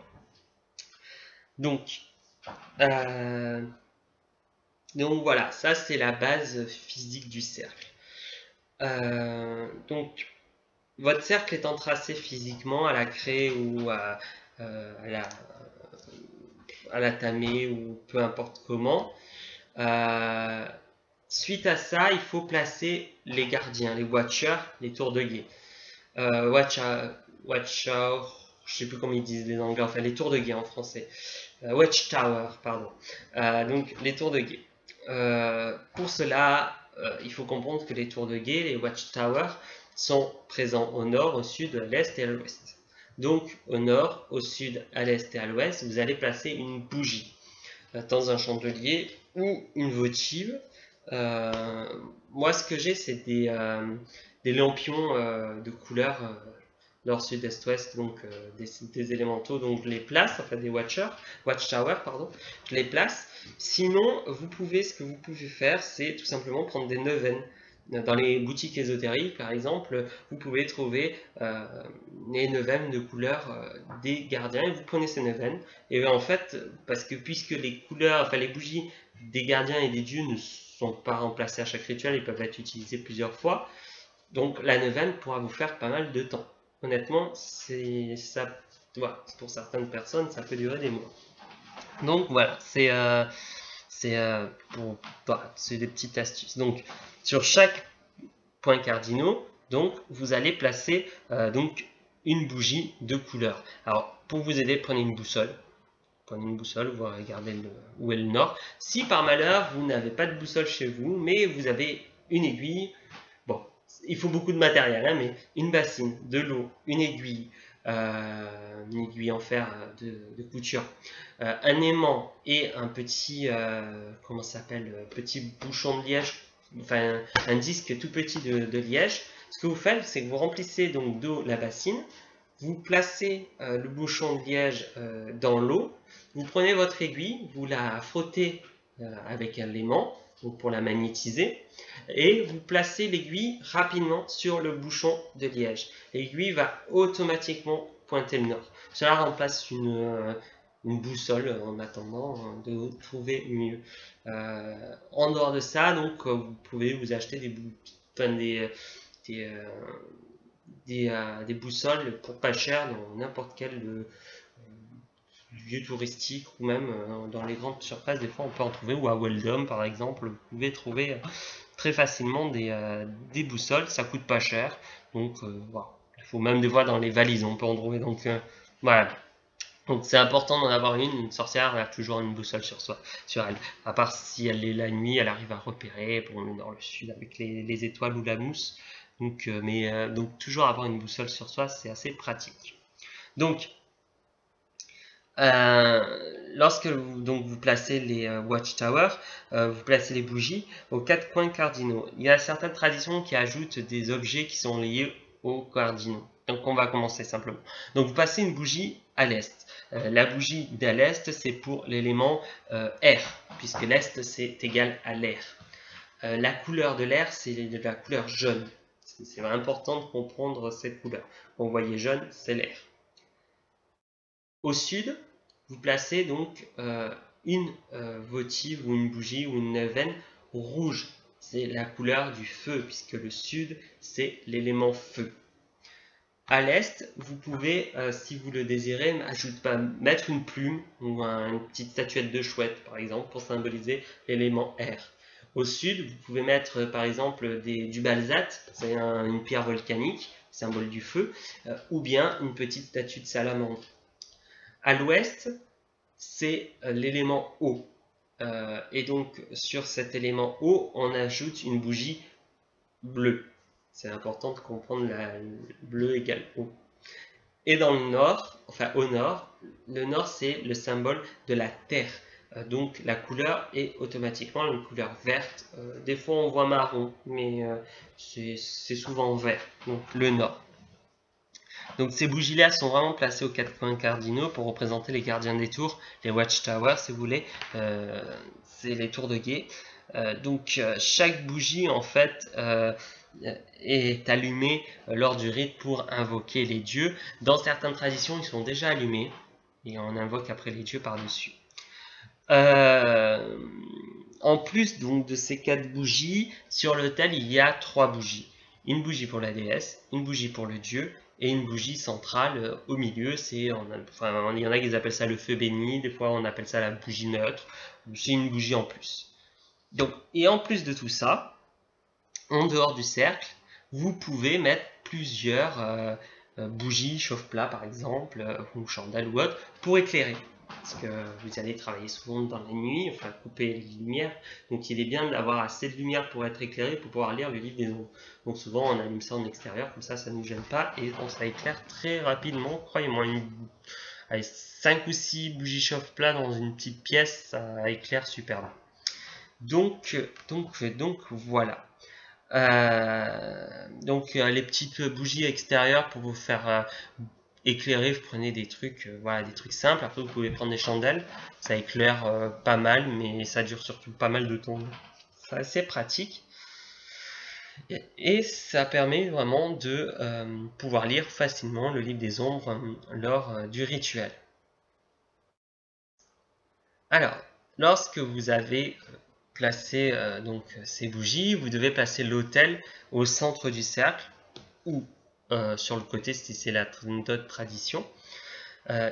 Donc voilà, ça c'est la base physique du cercle. Donc votre cercle étant tracé physiquement à la craie ou à la tamée ou peu importe comment, suite à ça, il faut placer les gardiens, les watchers, les tours de guet. Watcher, je sais plus comment ils disent les anglais, enfin les tours de guet en français. Watchtower, pardon. Donc les tours de guet. Pour cela, il faut comprendre que les tours de guet, les watchtowers, sont présents au nord, au sud, à l'est et à l'ouest. Donc au nord, au sud, à l'est et à l'ouest, vous allez placer une bougie dans un chandelier ou une votive. Moi, ce que j'ai, c'est des lampions de couleur nord, sud, est, ouest, donc des élémentaux, donc je les place, enfin des watchtowers, pardon, je les place. Sinon, ce que vous pouvez faire, c'est tout simplement prendre des neuvaines. Dans les boutiques ésotériques, par exemple, vous pouvez trouver les neuvaines de couleur des gardiens, et vous prenez ces neuvaines, et en fait, puisque les couleurs, enfin les bougies des gardiens et des dieux ne sont pas remplacées à chaque rituel, ils peuvent être utilisés plusieurs fois, donc la neuvaine pourra vous faire pas mal de temps. Honnêtement, pour certaines personnes, ça peut durer des mois. Donc voilà, c'est des petites astuces. Donc sur chaque point cardinaux, donc vous allez placer une bougie de couleur. Alors pour vous aider, prenez une boussole. Prenez une boussole, vous regardez où est le nord. Si par malheur vous n'avez pas de boussole chez vous, mais vous avez une aiguille, bon, il faut beaucoup de matériel, hein, mais une bassine, de l'eau, une aiguille en fer de couture, un aimant et un petit, petit bouchon de liège, enfin un disque tout petit de liège. Ce que vous faites, c'est que vous remplissez donc d'eau la bassine, vous placez le bouchon de liège dans l'eau, vous prenez votre aiguille, vous la frottez avec un aimant pour la magnétiser, et vous placez l'aiguille rapidement sur le bouchon de liège. L'aiguille va automatiquement pointer le nord. Cela remplace une boussole en attendant de trouver mieux. En dehors de ça, donc vous pouvez vous acheter des boussoles pour pas cher dans n'importe quel lieu touristique, ou même dans les grandes surfaces. Des fois on peut en trouver, ou à Weldom par exemple, vous pouvez trouver très facilement des boussoles, ça coûte pas cher, donc voilà. Il faut même des fois dans les valises on peut en trouver, donc voilà. Donc c'est important d'en avoir une sorcière a toujours une boussole sur elle, à part si elle est la nuit, elle arrive à repérer pour le nord, le sud avec les étoiles ou la mousse, donc toujours avoir une boussole sur soi, c'est assez pratique. Donc lorsque vous placez les watchtowers, vous placez les bougies aux 4 coins cardinaux. Il y a certaines traditions qui ajoutent des objets qui sont liés aux cardinaux. Donc on va commencer simplement. Donc vous placez une bougie à l'est. La bougie d'à l'est, c'est pour l'élément air, puisque l'est c'est égal à l'air. La couleur de l'air, c'est de la couleur jaune. C'est important de comprendre cette couleur. Vous voyez jaune, c'est l'air. Au sud, vous placez donc une votive ou une bougie ou une veine rouge. C'est la couleur du feu, puisque le sud, c'est l'élément feu. À l'est, vous pouvez, si vous le désirez, mettre une plume ou une petite statuette de chouette, par exemple, pour symboliser l'élément air. Au sud, vous pouvez mettre, par exemple, du balsate, c'est une pierre volcanique, symbole du feu, ou bien une petite statue de salamandre. À l'ouest, c'est l'élément eau. Et donc, sur cet élément eau, on ajoute une bougie bleue. C'est important de comprendre bleu égale eau. Et dans le nord, enfin au nord, le nord c'est le symbole de la terre. Donc la couleur est automatiquement une couleur verte. Des fois on voit marron, mais c'est souvent vert. Donc le nord. Donc ces bougies-là sont vraiment placées aux quatre coins cardinaux pour représenter les gardiens des tours, les watchtowers si vous voulez. C'est les tours de guet. Donc chaque bougie en fait est allumée lors du rite pour invoquer les dieux. Dans certaines traditions, ils sont déjà allumés et on invoque après les dieux par-dessus. En plus donc de ces 4 bougies, sur l'autel il y a 3 bougies. Une bougie pour la déesse, une bougie pour le dieu et une bougie centrale au milieu. Il y en a qui appellent ça le feu béni, des fois on appelle ça la bougie neutre. C'est une bougie en plus. Donc, et en plus de tout ça, en dehors du cercle, vous pouvez mettre plusieurs bougies chauffe-plat par exemple, ou chandelles ou autres, pour éclairer. Parce que vous allez travailler souvent dans la nuit, enfin couper les lumières, donc il est bien d'avoir assez de lumière pour être éclairé, pour pouvoir lire le livre des ombres. Donc souvent on allume ça en extérieur, comme ça ne nous gêne pas, et ça éclaire très rapidement, croyez-moi, 5 ou 6 bougies chauffe-plat dans une petite pièce, ça éclaire super bien. Donc voilà. Les petites bougies extérieures pour vous faire éclairer, vous prenez des trucs, des trucs simples. Après vous pouvez prendre des chandelles, ça éclaire pas mal, mais ça dure surtout pas mal de temps. C'est assez pratique. Et ça permet vraiment de pouvoir lire facilement le livre des ombres lors du rituel. Alors, lorsque vous avez placé ces bougies, vous devez placer l'autel au centre du cercle ou sur le côté si c'est notre tradition.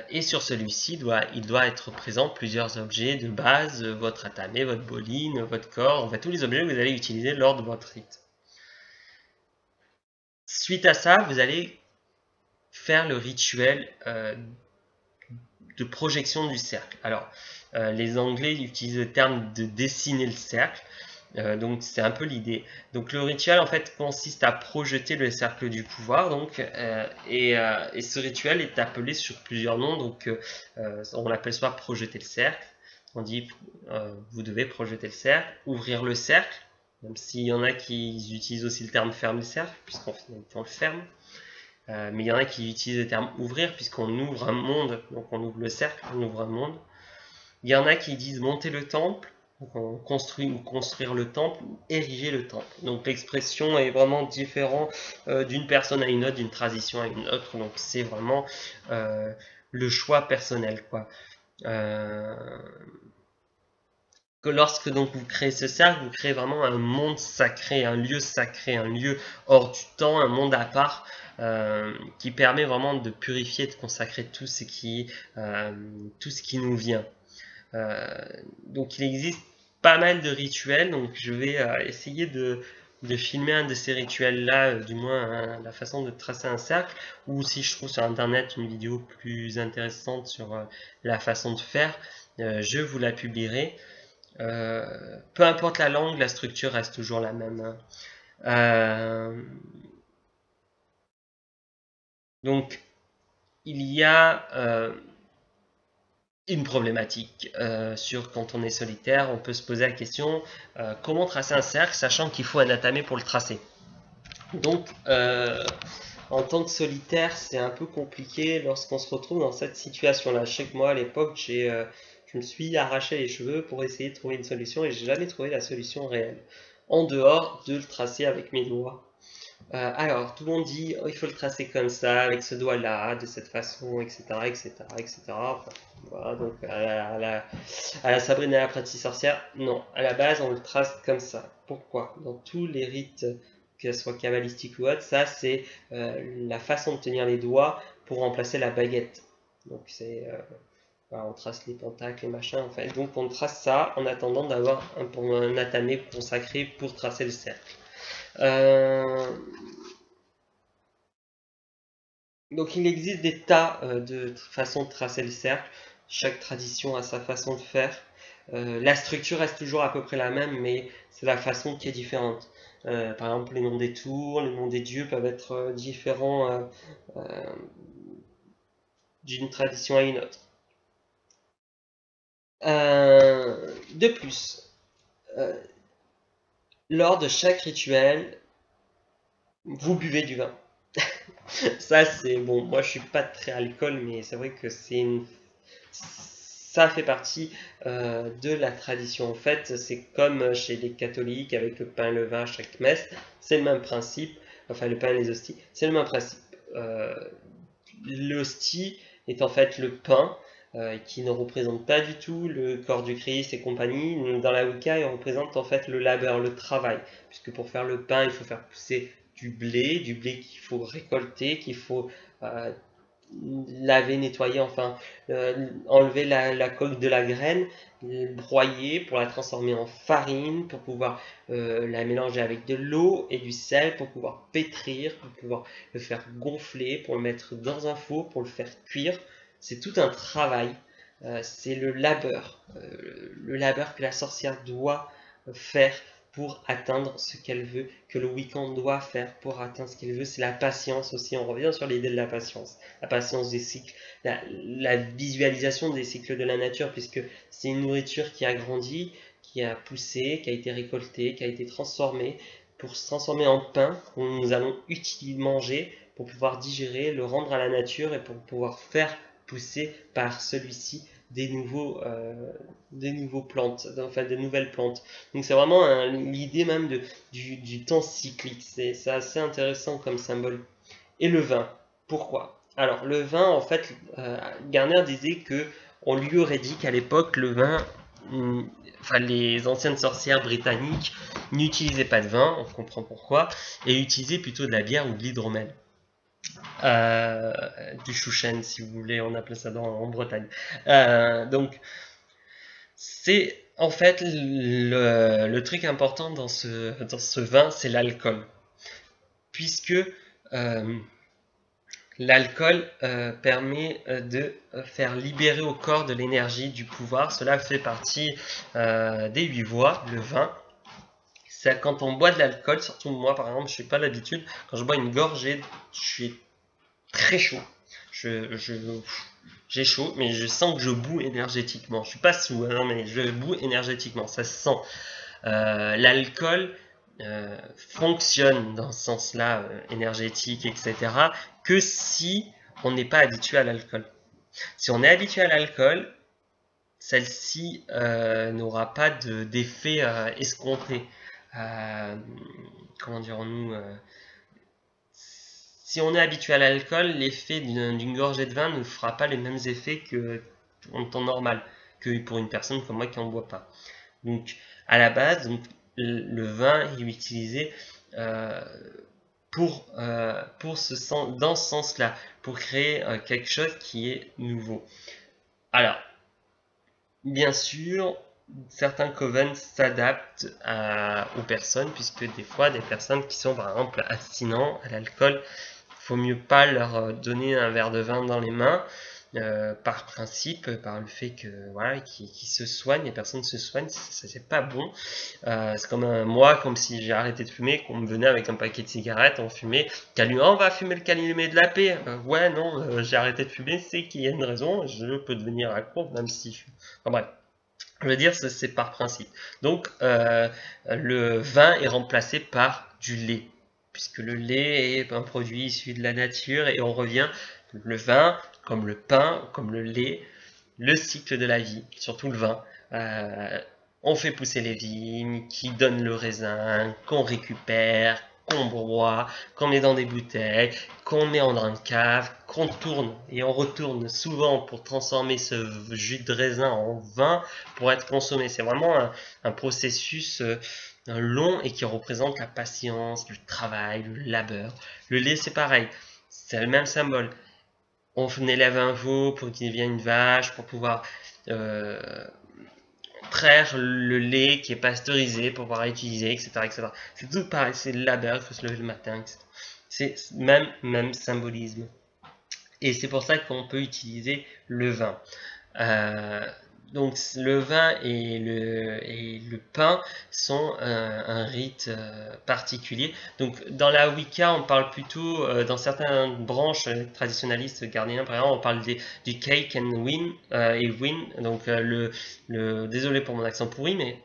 Et sur celui-ci, il doit être présent plusieurs objets de base, votre atamé, votre boline, votre corps, tous les objets que vous allez utiliser lors de votre rite. Suite à ça, vous allez faire le rituel de projection du cercle. Alors, les Anglais utilisent le terme de dessiner le cercle. Donc c'est un peu l'idée. Donc le rituel en fait consiste à projeter le cercle du pouvoir. Et ce rituel est appelé sur plusieurs noms. Donc on l'appelle soit projeter le cercle. On dit vous devez projeter le cercle, ouvrir le cercle. Même s'il y en a qui utilisent aussi le terme fermer le cercle, puisqu'on le ferme. Mais il y en a qui utilisent le terme ouvrir, puisqu'on ouvre un monde. Donc on ouvre le cercle, on ouvre un monde. Il y en a qui disent monter le temple. Donc on construit ou construire le temple ou ériger le temple. Donc l'expression est vraiment différente d'une personne à une autre, d'une tradition à une autre. Donc c'est vraiment le choix personnel, quoi. Que lorsque donc vous créez ce cercle, vous créez vraiment un monde sacré, un lieu hors du temps, un monde à part qui permet vraiment de purifier, de consacrer tout ce qui nous vient. Donc il existe pas mal de rituels, donc je vais essayer de filmer un de ces rituels là, du moins la façon de tracer un cercle, ou si je trouve sur internet une vidéo plus intéressante sur la façon de faire, je vous la publierai. Peu importe la langue, la structure reste toujours la même. Donc il y a une problématique sur quand on est solitaire. On peut se poser la question comment tracer un cercle sachant qu'il faut un atamé pour le tracer. Donc en tant que solitaire c'est un peu compliqué lorsqu'on se retrouve dans cette situation là. Je sais que moi à l'époque je me suis arraché les cheveux pour essayer de trouver une solution et j'ai jamais trouvé la solution réelle en dehors de le tracer avec mes doigts. Alors, tout le monde dit, oh, il faut le tracer comme ça, avec ce doigt-là, de cette façon, etc., etc., etc. Enfin, voilà, donc à la Sabrina l'apprentie sorcière, non, à la base, on le trace comme ça. Pourquoi? Dans tous les rites, que ce soit kabbalistique ou autre, ça, c'est la façon de tenir les doigts pour remplacer la baguette. Donc, c'est... voilà, on trace les pentacles, les machins, en fait. Donc, on trace ça en attendant d'avoir un atamé consacré pour tracer le cercle. Donc il existe des tas de façons de tracer le cercle. Chaque tradition a sa façon de faire. La structure reste toujours à peu près la même, mais c'est la façon qui est différente. Par exemple, les noms des tours, les noms des dieux peuvent être différents euh, d'une tradition à une autre. De plus, euh, lors de chaque rituel, vous buvez du vin. Ça, c'est bon. Moi, je suis pas très alcool, mais c'est vrai que ça fait partie de la tradition. En fait, c'est comme chez les catholiques avec le pain et le vin à chaque messe. C'est le même principe. Enfin, le pain et les hosties, c'est le même principe. Euh, L'hostie est en fait le pain qui ne représente pas du tout le corps du Christ et compagnie. Dans la Wicca, il représente en fait le labeur, le travail. Puisque pour faire le pain, il faut faire pousser du blé qu'il faut récolter, qu'il faut euh, laver, nettoyer, enfin enlever la coque de la graine, broyer pour la transformer en farine, pour pouvoir la mélanger avec de l'eau et du sel, pour pouvoir pétrir, pour pouvoir le faire gonfler, pour le mettre dans un four, pour le faire cuire. C'est tout un travail, c'est le labeur que la sorcière doit faire pour atteindre ce qu'elle veut, que le Wiccan doit faire pour atteindre ce qu'il veut. C'est la patience aussi, on revient sur l'idée de la patience des cycles, la visualisation des cycles de la nature, puisque c'est une nourriture qui a grandi, qui a poussé, qui a été récoltée, qui a été transformée, pour se transformer en pain que nous allons utiliser, manger, pour pouvoir digérer, le rendre à la nature et pour pouvoir faire pousser par celui-ci des nouveaux plantes, enfin de nouvelles plantes. Donc c'est vraiment l'idée même du temps cyclique. C'est assez intéressant comme symbole. Et le vin. Pourquoi? Alors le vin, en fait, Garner disait que on lui aurait dit qu'à l'époque, le vin, enfin les anciennes sorcières britanniques n'utilisaient pas de vin, on comprend pourquoi, et utilisaient plutôt de la bière ou de l'hydromel. Euh, du chouchen, si vous voulez, on appelle ça en Bretagne. Donc, c'est en fait le truc important dans ce vin, c'est l'alcool. Puisque euh, l'alcool permet de faire libérer au corps de l'énergie, du pouvoir. Cela fait partie des 8 voies, le vin. C'est quand on boit de l'alcool, surtout moi par exemple, je n'ai pas l'habitude, quand je bois une gorgée, je suis très chaud. J'ai chaud, mais je sens que je boue énergétiquement. Je suis pas sous, hein, mais je boue énergétiquement, ça se sent. L'alcool fonctionne dans ce sens-là, énergétique, etc., que si on n'est pas habitué à l'alcool. Si on est habitué à l'alcool, celle-ci n'aura pas d'effet escompté. Comment dirons-nous Si on est habitué à l'alcool, l'effet d'une gorgée de vin ne fera pas les mêmes effets qu'en temps normal, que pour une personne comme moi qui n'en boit pas. Donc, à la base, donc, le vin est utilisé euh, dans ce sens-là, pour créer quelque chose qui est nouveau. Alors, bien sûr, certains covens s'adaptent aux personnes, puisque des fois, des personnes qui sont par exemple abstinents à l'alcool, il faut mieux pas leur donner un verre de vin dans les mains, par principe, par le fait que voilà, qu'ils se soignent, les personnes se soignent, c'est pas bon. C'est comme moi, comme si j'ai arrêté de fumer, qu'on me venait avec un paquet de cigarettes, on fumait, on va fumer le calumet de la paix. Ouais, non, j'ai arrêté de fumer, c'est qu'il y a une raison, je peux devenir accro, même si je... Enfin bref. Je veux dire, c'est par principe. Donc, le vin est remplacé par du lait, puisque le lait est un produit issu de la nature, et on revient, le vin, comme le pain, comme le lait, le cycle de la vie, surtout le vin. On fait pousser les vignes, qui donnent le raisin, qu'on récupère, qu'on broie, qu'on met dans des bouteilles, qu'on met dans une cave, qu'on tourne et on retourne souvent pour transformer ce jus de raisin en vin pour être consommé. C'est vraiment un processus long et qui représente la patience, le travail, le labeur. Le lait, c'est pareil, c'est le même symbole. On élève un veau pour qu'il devienne une vache, pour pouvoir traire le lait qui est pasteurisé pour pouvoir l'utiliser, etc., etc. C'est tout pareil, c'est le labeur, il faut se lever le matin, etc. C'est même symbolisme. Et c'est pour ça qu'on peut utiliser le vin. Donc le vin et le pain sont un rite particulier. Donc dans la Wicca, on parle plutôt, dans certaines branches traditionnalistes gardiennes par exemple, on parle du cake and wine, et wine, donc désolé pour mon accent pourri, mais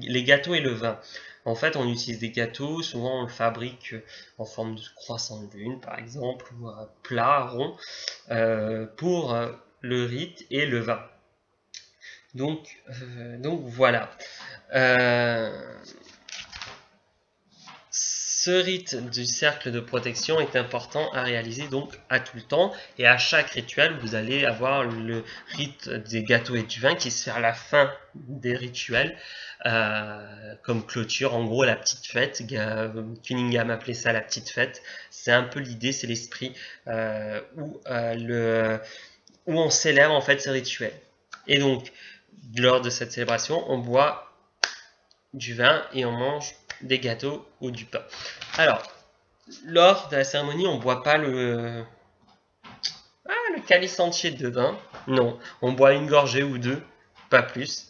les gâteaux et le vin. En fait, on utilise des gâteaux, souvent on le fabrique en forme de croissant de lune par exemple, ou plat, rond, pour le rite et le vin. Donc voilà. Ce rite du cercle de protection est important à réaliser donc à tout le temps, et à chaque rituel vous allez avoir le rite des gâteaux et du vin qui se fait à la fin des rituels, comme clôture, en gros la petite fête. Cunningham appelait ça la petite fête. C'est un peu l'idée, c'est l'esprit où on célèbre en fait ce rituel. Et donc lors de cette célébration, on boit du vin et on mange des gâteaux ou du pain. Alors, lors de la cérémonie, on ne boit pas le calice entier de vin. Non, on boit une gorgée ou deux, pas plus.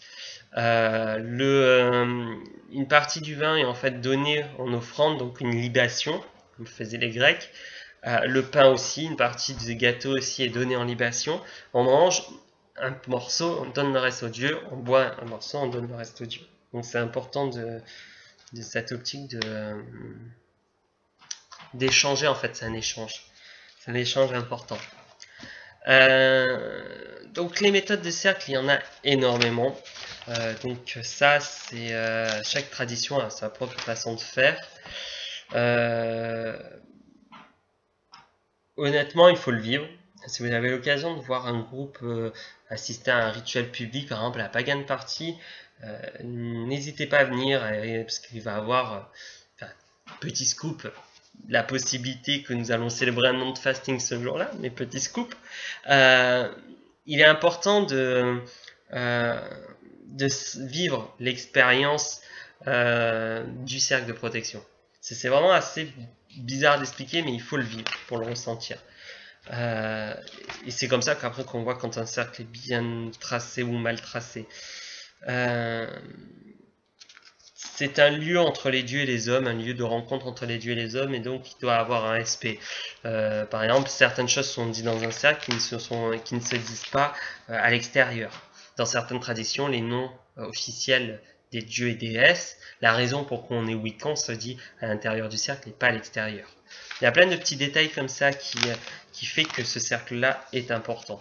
Une partie du vin est en fait donnée en offrande, donc une libation, comme faisaient les Grecs. Le pain aussi, une partie des gâteaux aussi est donnée en libation. On mange un morceau, on donne le reste au Dieu, on boit un morceau, on donne le reste au Dieu. Donc c'est important de cette optique d'échanger, en fait, c'est un échange. C'est un échange important. Donc les méthodes de cercle, il y en a énormément. Donc ça, c'est chaque tradition a sa propre façon de faire. Honnêtement, il faut le vivre. Si vous avez l'occasion de voir un groupe assister à un rituel public, par exemple la Pagan Party, n'hésitez pas à venir, parce qu'il va avoir, petit scoop, la possibilité que nous allons célébrer un non fasting ce jour-là, mais petit scoop, il est important de vivre l'expérience du cercle de protection. C'est vraiment assez bizarre d'expliquer, mais il faut le vivre pour le ressentir. Et c'est comme ça qu'après qu'on voit quand un cercle est bien tracé ou mal tracé. C'est un lieu entre les dieux et les hommes, un lieu de rencontre entre les dieux et les hommes, et donc il doit avoir un respect. Par exemple, certaines choses sont dites dans un cercle qui ne se disent pas à l'extérieur. Dans certaines traditions, les noms officiels des dieux et déesses, la raison pour qu'on est wiccan se dit à l'intérieur du cercle et pas à l'extérieur. Il y a plein de petits détails comme ça qui fait que ce cercle-là est important.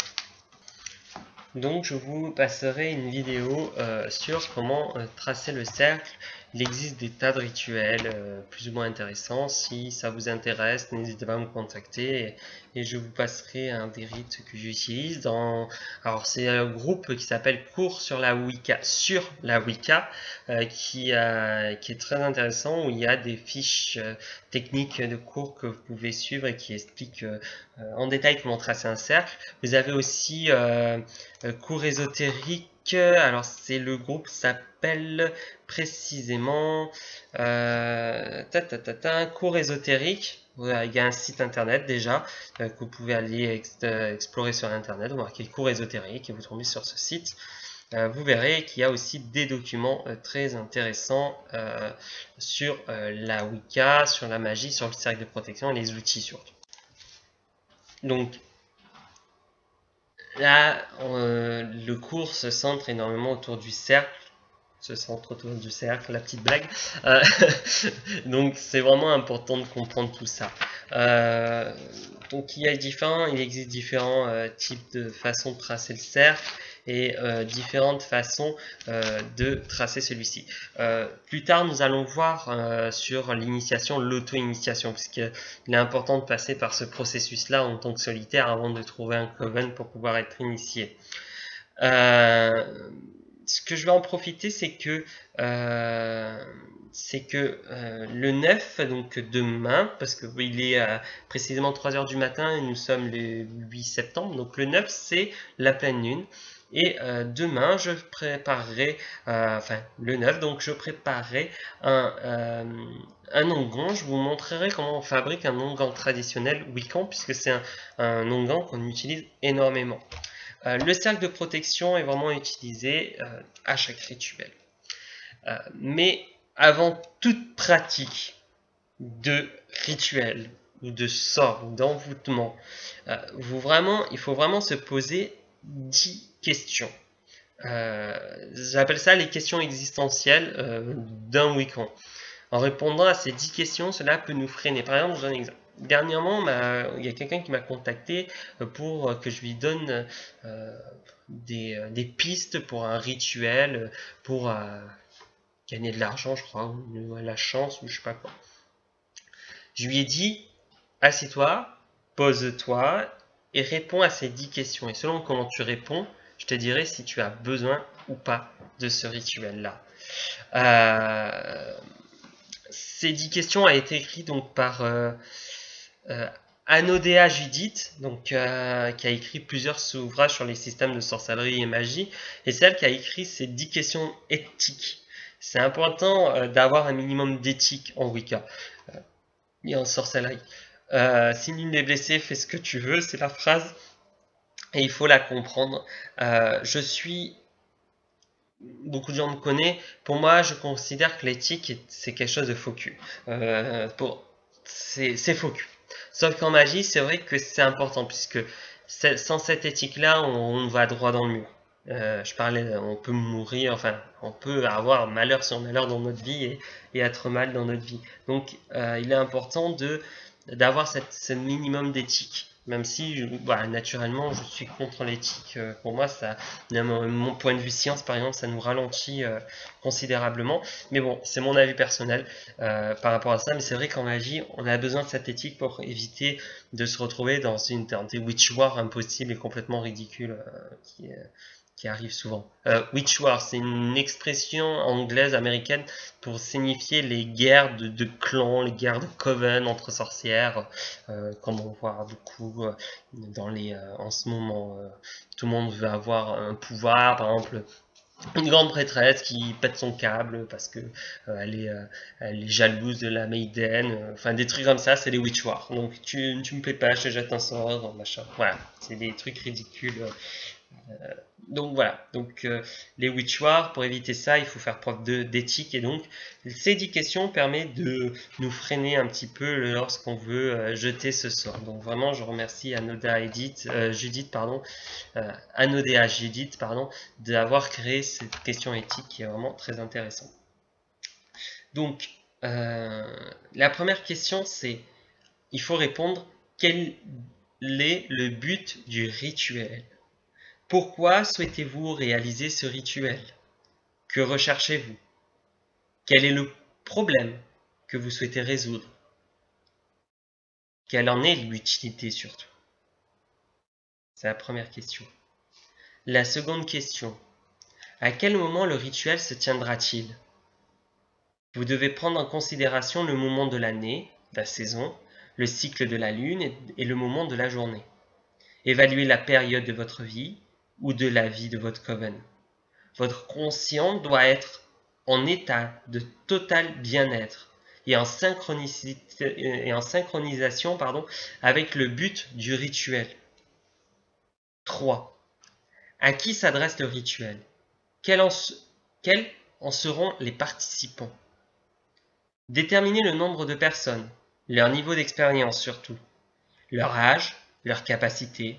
Donc je vous passerai une vidéo sur comment tracer le cercle. Il existe des tas de rituels plus ou moins intéressants. Si ça vous intéresse, n'hésitez pas à me contacter et je vous passerai un des rites que j'utilise. Alors c'est un groupe qui s'appelle Cours sur la Wicca, qui est très intéressant, où il y a des fiches techniques de cours que vous pouvez suivre et qui expliquent en détail comment tracer un cercle. Vous avez aussi cours ésotérique. Alors c'est le groupe s'appelle précisément cours ésotérique. Il y a un site internet déjà que vous pouvez aller explorer sur internet. Vous marquez cours ésotérique et vous tombez sur ce site. Vous verrez qu'il y a aussi des documents très intéressants sur la Wicca, sur la magie, sur le cercle de protection et les outils surtout. Donc là, le cours se centre énormément autour du cercle. La petite blague. Donc c'est vraiment important de comprendre tout ça. Donc il existe différents types de façons de tracer le cercle. et différentes façons de tracer celui-ci. Plus tard, nous allons voir sur l'initiation, l'auto-initiation, puisqu'il est important de passer par ce processus-là en tant que solitaire avant de trouver un coven pour pouvoir être initié. Ce que je vais en profiter, c'est que le 9, donc demain, parce que il est précisément 3 heures du matin et nous sommes le 8 septembre, donc le 9 c'est la pleine lune. Et demain, je préparerai, enfin le 9, donc je préparerai un onguent. Je vous montrerai comment on fabrique un onguent traditionnel Wiccan, puisque c'est un onguent qu'on utilise énormément. Le cercle de protection est vraiment utilisé à chaque rituel. Mais avant toute pratique de rituel ou de sort ou d'envoûtement, il faut vraiment se poser 10 questions. J'appelle ça les questions existentielles d'un Wiccan. En répondant à ces 10 questions, cela peut nous freiner. Par exemple, je donne un exemple. Dernièrement, il y a quelqu'un qui m'a contacté pour que je lui donne des pistes pour un rituel, pour gagner de l'argent, je crois, ou la chance, ou je sais pas quoi. Je lui ai dit, assieds-toi, pose-toi et réponds à ces 10 questions. Et selon comment tu réponds, je te dirai si tu as besoin ou pas de ce rituel-là. Ces 10 questions ont été écrites donc par Anodea Judith, donc, qui a écrit plusieurs ouvrages sur les systèmes de sorcellerie et magie, et c'est elle qui a écrit ces 10 questions éthiques. C'est important d'avoir un minimum d'éthique en Wicca et en sorcellerie. Si nul n'est blessé, fais ce que tu veux, c'est la phrase, et il faut la comprendre. Beaucoup de gens me connaissent. Pour moi, je considère que l'éthique, c'est quelque chose de faux cul. C'est faux cul. Sauf qu'en magie, c'est vrai que c'est important, puisque sans cette éthique-là, on va droit dans le mur. Je parlais, on peut mourir, enfin, on peut avoir malheur sur malheur dans notre vie et être mal dans notre vie. Donc, il est important d'avoir ce minimum d'éthique. Même si, naturellement, je suis contre l'éthique. Pour moi, mon point de vue science, par exemple, ça nous ralentit considérablement. Mais bon, c'est mon avis personnel par rapport à ça. Mais c'est vrai qu'en magie, on a besoin de cette éthique pour éviter de se retrouver dans des witch wars impossibles et complètement ridicules qui arrive souvent. Witch War, c'est une expression anglaise, américaine, pour signifier les guerres de clans, les guerres de coven entre sorcières, comme on voit beaucoup en ce moment. Tout le monde veut avoir un pouvoir, par exemple. Une grande prêtresse qui pète son câble parce que elle est jalouse de la maiden, enfin des trucs comme ça, c'est les witch wars. Donc tu me plais pas, je te jette un sort, machin. Voilà, c'est des trucs ridicules. Donc voilà, les witch wars, pour éviter ça, il faut faire preuve d'éthique, et donc ces 10 questions permettent de nous freiner un petit peu lorsqu'on veut jeter ce sort. Donc vraiment, je remercie Anodea Judith d'avoir créé cette question éthique qui est vraiment très intéressante. Donc la première question, c'est, il faut répondre, quel est le but du rituel ? Pourquoi souhaitez-vous réaliser ce rituel? Que recherchez-vous? Quel est le problème que vous souhaitez résoudre? Quelle en est l'utilité surtout? C'est la première question. La seconde question. À quel moment le rituel se tiendra-t-il? Vous devez prendre en considération le moment de l'année, la saison, le cycle de la lune et le moment de la journée. Évaluez la période de votre vie ou de la vie de votre coven. Votre conscient doit être en état de total bien-être et en synchronisation avec le but du rituel. 3. À qui s'adresse le rituel? Quels en seront les participants? Déterminez le nombre de personnes, leur niveau d'expérience surtout, leur âge, leur capacité.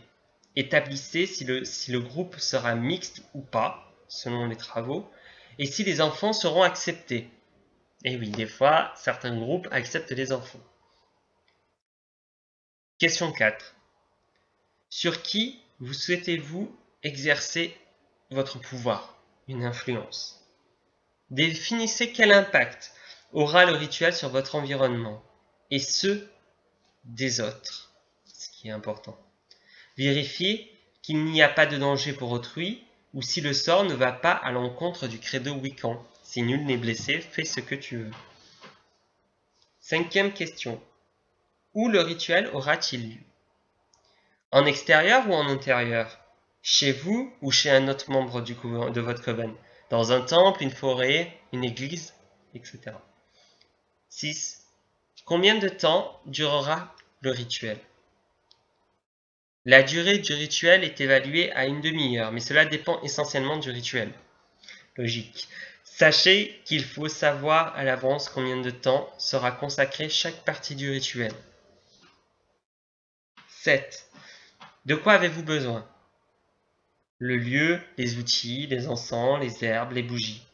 Établissez si le groupe sera mixte ou pas, selon les travaux, et si les enfants seront acceptés. Et oui, des fois, certains groupes acceptent les enfants. Question 4. Sur qui vous souhaitez-vous exercer votre pouvoir, une influence. Définissez quel impact aura le rituel sur votre environnement et ceux des autres, ce qui est important. Vérifiez qu'il n'y a pas de danger pour autrui ou si le sort ne va pas à l'encontre du credo Wiccan. Si nul n'est blessé, fais ce que tu veux. 5e question. Où le rituel aura-t-il lieu? En extérieur ou en intérieur? Chez vous ou chez un autre membre de votre coven? Dans un temple, une forêt, une église, etc. 6. Combien de temps durera le rituel? La durée du rituel est évaluée à une demi-heure, mais cela dépend essentiellement du rituel. Logique. Sachez qu'il faut savoir à l'avance combien de temps sera consacré chaque partie du rituel. 7. De quoi avez-vous besoin? Le lieu, les outils, les encens, les herbes, les bougies.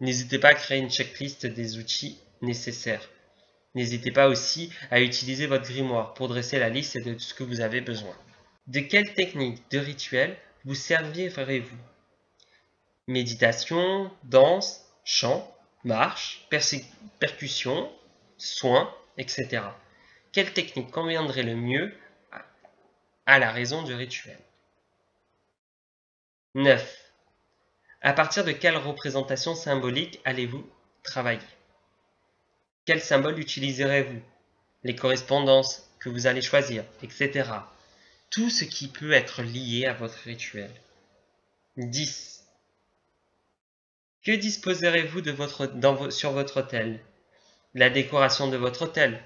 N'hésitez pas à créer une checklist des outils nécessaires. N'hésitez pas aussi à utiliser votre grimoire pour dresser la liste de ce que vous avez besoin. De quelle technique de rituel vous servirez-vous? Méditation, danse, chant, marche, percussion, soins, etc. Quelle technique conviendrait le mieux à la raison du rituel? 9. À partir de quelle représentation symbolique allez-vous travailler? Quel symbole utiliserez-vous? Les correspondances que vous allez choisir, etc. Tout ce qui peut être lié à votre rituel. 10. Que disposerez-vous sur votre autel? La décoration de votre autel,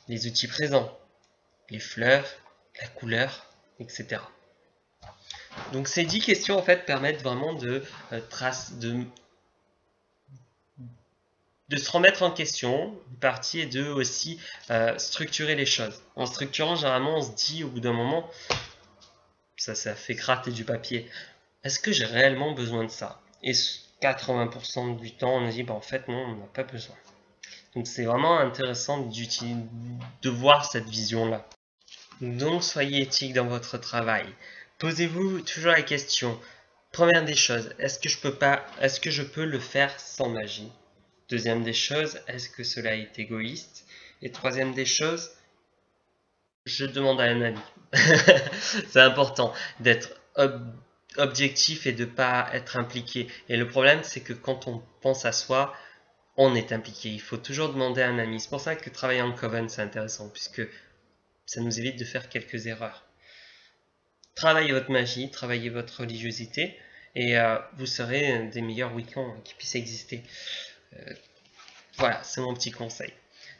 les outils présents, les fleurs, la couleur, etc. Donc ces 10 questions en fait permettent vraiment de se remettre en question, une partie, et de aussi structurer les choses. En structurant, généralement, on se dit au bout d'un moment, ça fait crater du papier, est-ce que j'ai réellement besoin de ça? Et 80% du temps, on nous dit, en fait, non, on n'a pas besoin. Donc c'est vraiment intéressant de voir cette vision-là. Donc soyez éthique dans votre travail. Posez-vous toujours la question, première des choses, est-ce que je peux le faire sans magie? Deuxième des choses, est-ce que cela est égoïste? Et troisième des choses, je demande à un ami. C'est important d'être objectif et de ne pas être impliqué. Et le problème, c'est que quand on pense à soi, on est impliqué. Il faut toujours demander à un ami. C'est pour ça que travailler en coven, c'est intéressant, puisque ça nous évite de faire quelques erreurs. Travaillez votre magie, travaillez votre religiosité, et vous serez des meilleurs Wiccans qui puissent exister. Voilà, c'est mon petit conseil.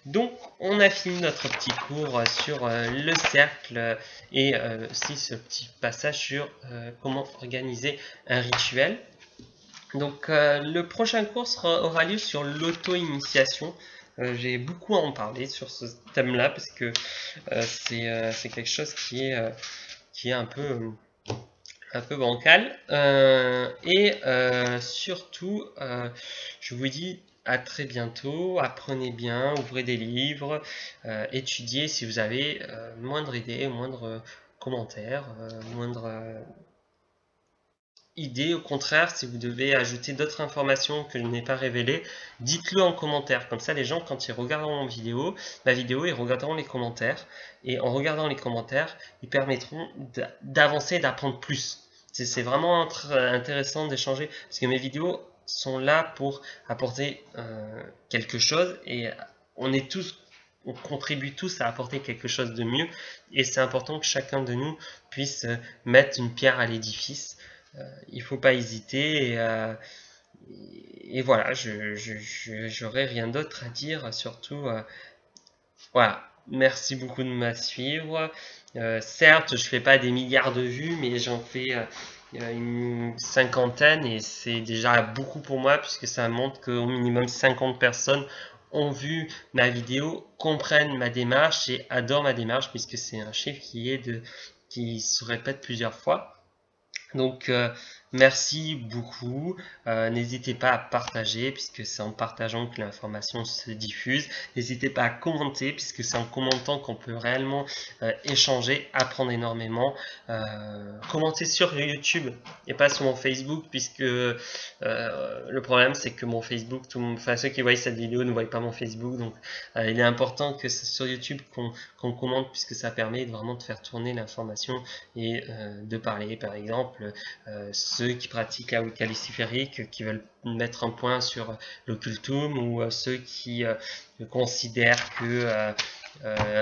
Donc, on a fini notre petit cours sur le cercle et aussi ce petit passage sur comment organiser un rituel. Donc, le prochain cours aura lieu sur l'auto-initiation. J'ai beaucoup à en parler sur ce thème-là parce que c'est quelque chose qui est un peu bancal. Et surtout, je vous dis à très bientôt, apprenez bien, ouvrez des livres, étudiez si vous avez moindre idée, moindre commentaire, moindre idée. Au contraire, si vous devez ajouter d'autres informations que je n'ai pas révélées, dites-le en commentaire. Comme ça, les gens, quand ils regarderont ma vidéo, ils regarderont les commentaires. Et en regardant les commentaires, ils permettront d'avancer, d'apprendre plus. C'est vraiment intéressant d'échanger, parce que mes vidéos sont là pour apporter quelque chose, et on contribue tous à apporter quelque chose de mieux, et c'est important que chacun de nous puisse mettre une pierre à l'édifice. Il ne faut pas hésiter, et voilà, j'aurais rien d'autre à dire, surtout, voilà, merci beaucoup de me suivre. Certes, je fais pas des milliards de vues, mais j'en fais une cinquantaine, et c'est déjà beaucoup pour moi, puisque ça montre qu'au minimum 50 personnes ont vu ma vidéo, comprennent ma démarche et adorent ma démarche, puisque c'est un chiffre qui se répète plusieurs fois. Donc Merci beaucoup. N'hésitez pas à partager puisque c'est en partageant que l'information se diffuse. N'hésitez pas à commenter puisque c'est en commentant qu'on peut réellement échanger, apprendre énormément. Commentez sur YouTube et pas sur mon Facebook puisque le problème c'est que mon Facebook, ceux qui voient cette vidéo ne voient pas mon Facebook. Donc il est important que c'est sur YouTube qu'on commente puisque ça permet vraiment de faire tourner l'information et de parler. Par exemple, ceux qui pratiquent la caliciférique, qui veulent mettre un point sur l'occultum, ou ceux qui considèrent que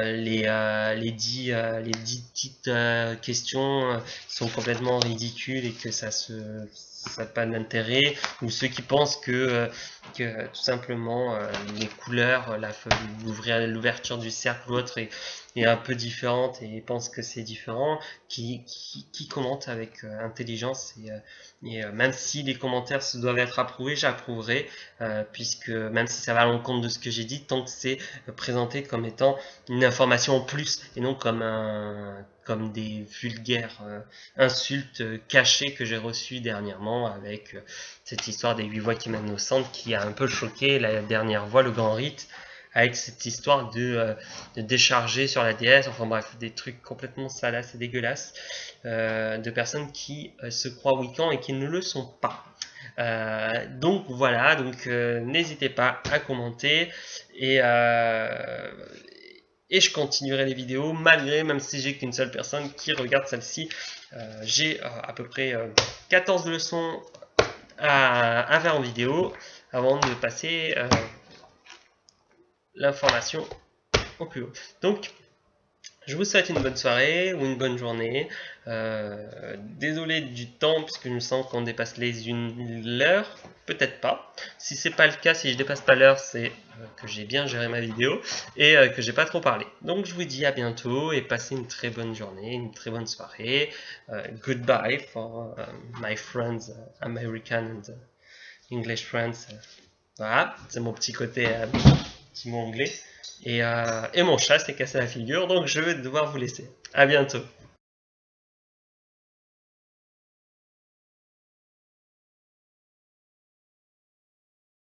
les dix petites questions sont complètement ridicules et que ça n'a pas d'intérêt, ou ceux qui pensent que tout simplement les couleurs, l'ouverture du cercle ou autre est un peu différente et pensent que c'est différent, qui commentent avec intelligence et même si les commentaires doivent être approuvés, j'approuverai puisque même si ça va à l'encontre de ce que j'ai dit, tant que c'est présenté comme étant une information en plus et non comme des vulgaires insultes cachées que j'ai reçues dernièrement avec cette histoire des 8 voix qui mènent au centre qui a un peu choqué la dernière voix, le grand rite, avec cette histoire de décharger sur la déesse, enfin bref, des trucs complètement salaces et dégueulasses, de personnes qui se croient Wiccan et qui ne le sont pas. Donc voilà, donc n'hésitez pas à commenter et je continuerai les vidéos malgré, même si j'ai qu'une seule personne qui regarde celle-ci. J'ai à peu près 14 leçons à faire en vidéo avant de passer l'information au plus haut. Donc, je vous souhaite une bonne soirée ou une bonne journée. Désolé du temps, puisque je me sens qu'on dépasse l'heure. Peut-être pas. Si c'est pas le cas, si je dépasse pas l'heure, c'est que j'ai bien géré ma vidéo et que j'ai pas trop parlé. Donc je vous dis à bientôt et passez une très bonne journée, une très bonne soirée. Goodbye for my friends, American and English friends. Voilà, c'est mon petit côté, petit mot anglais. Et mon chat s'est cassé la figure, donc je vais devoir vous laisser. À bientôt.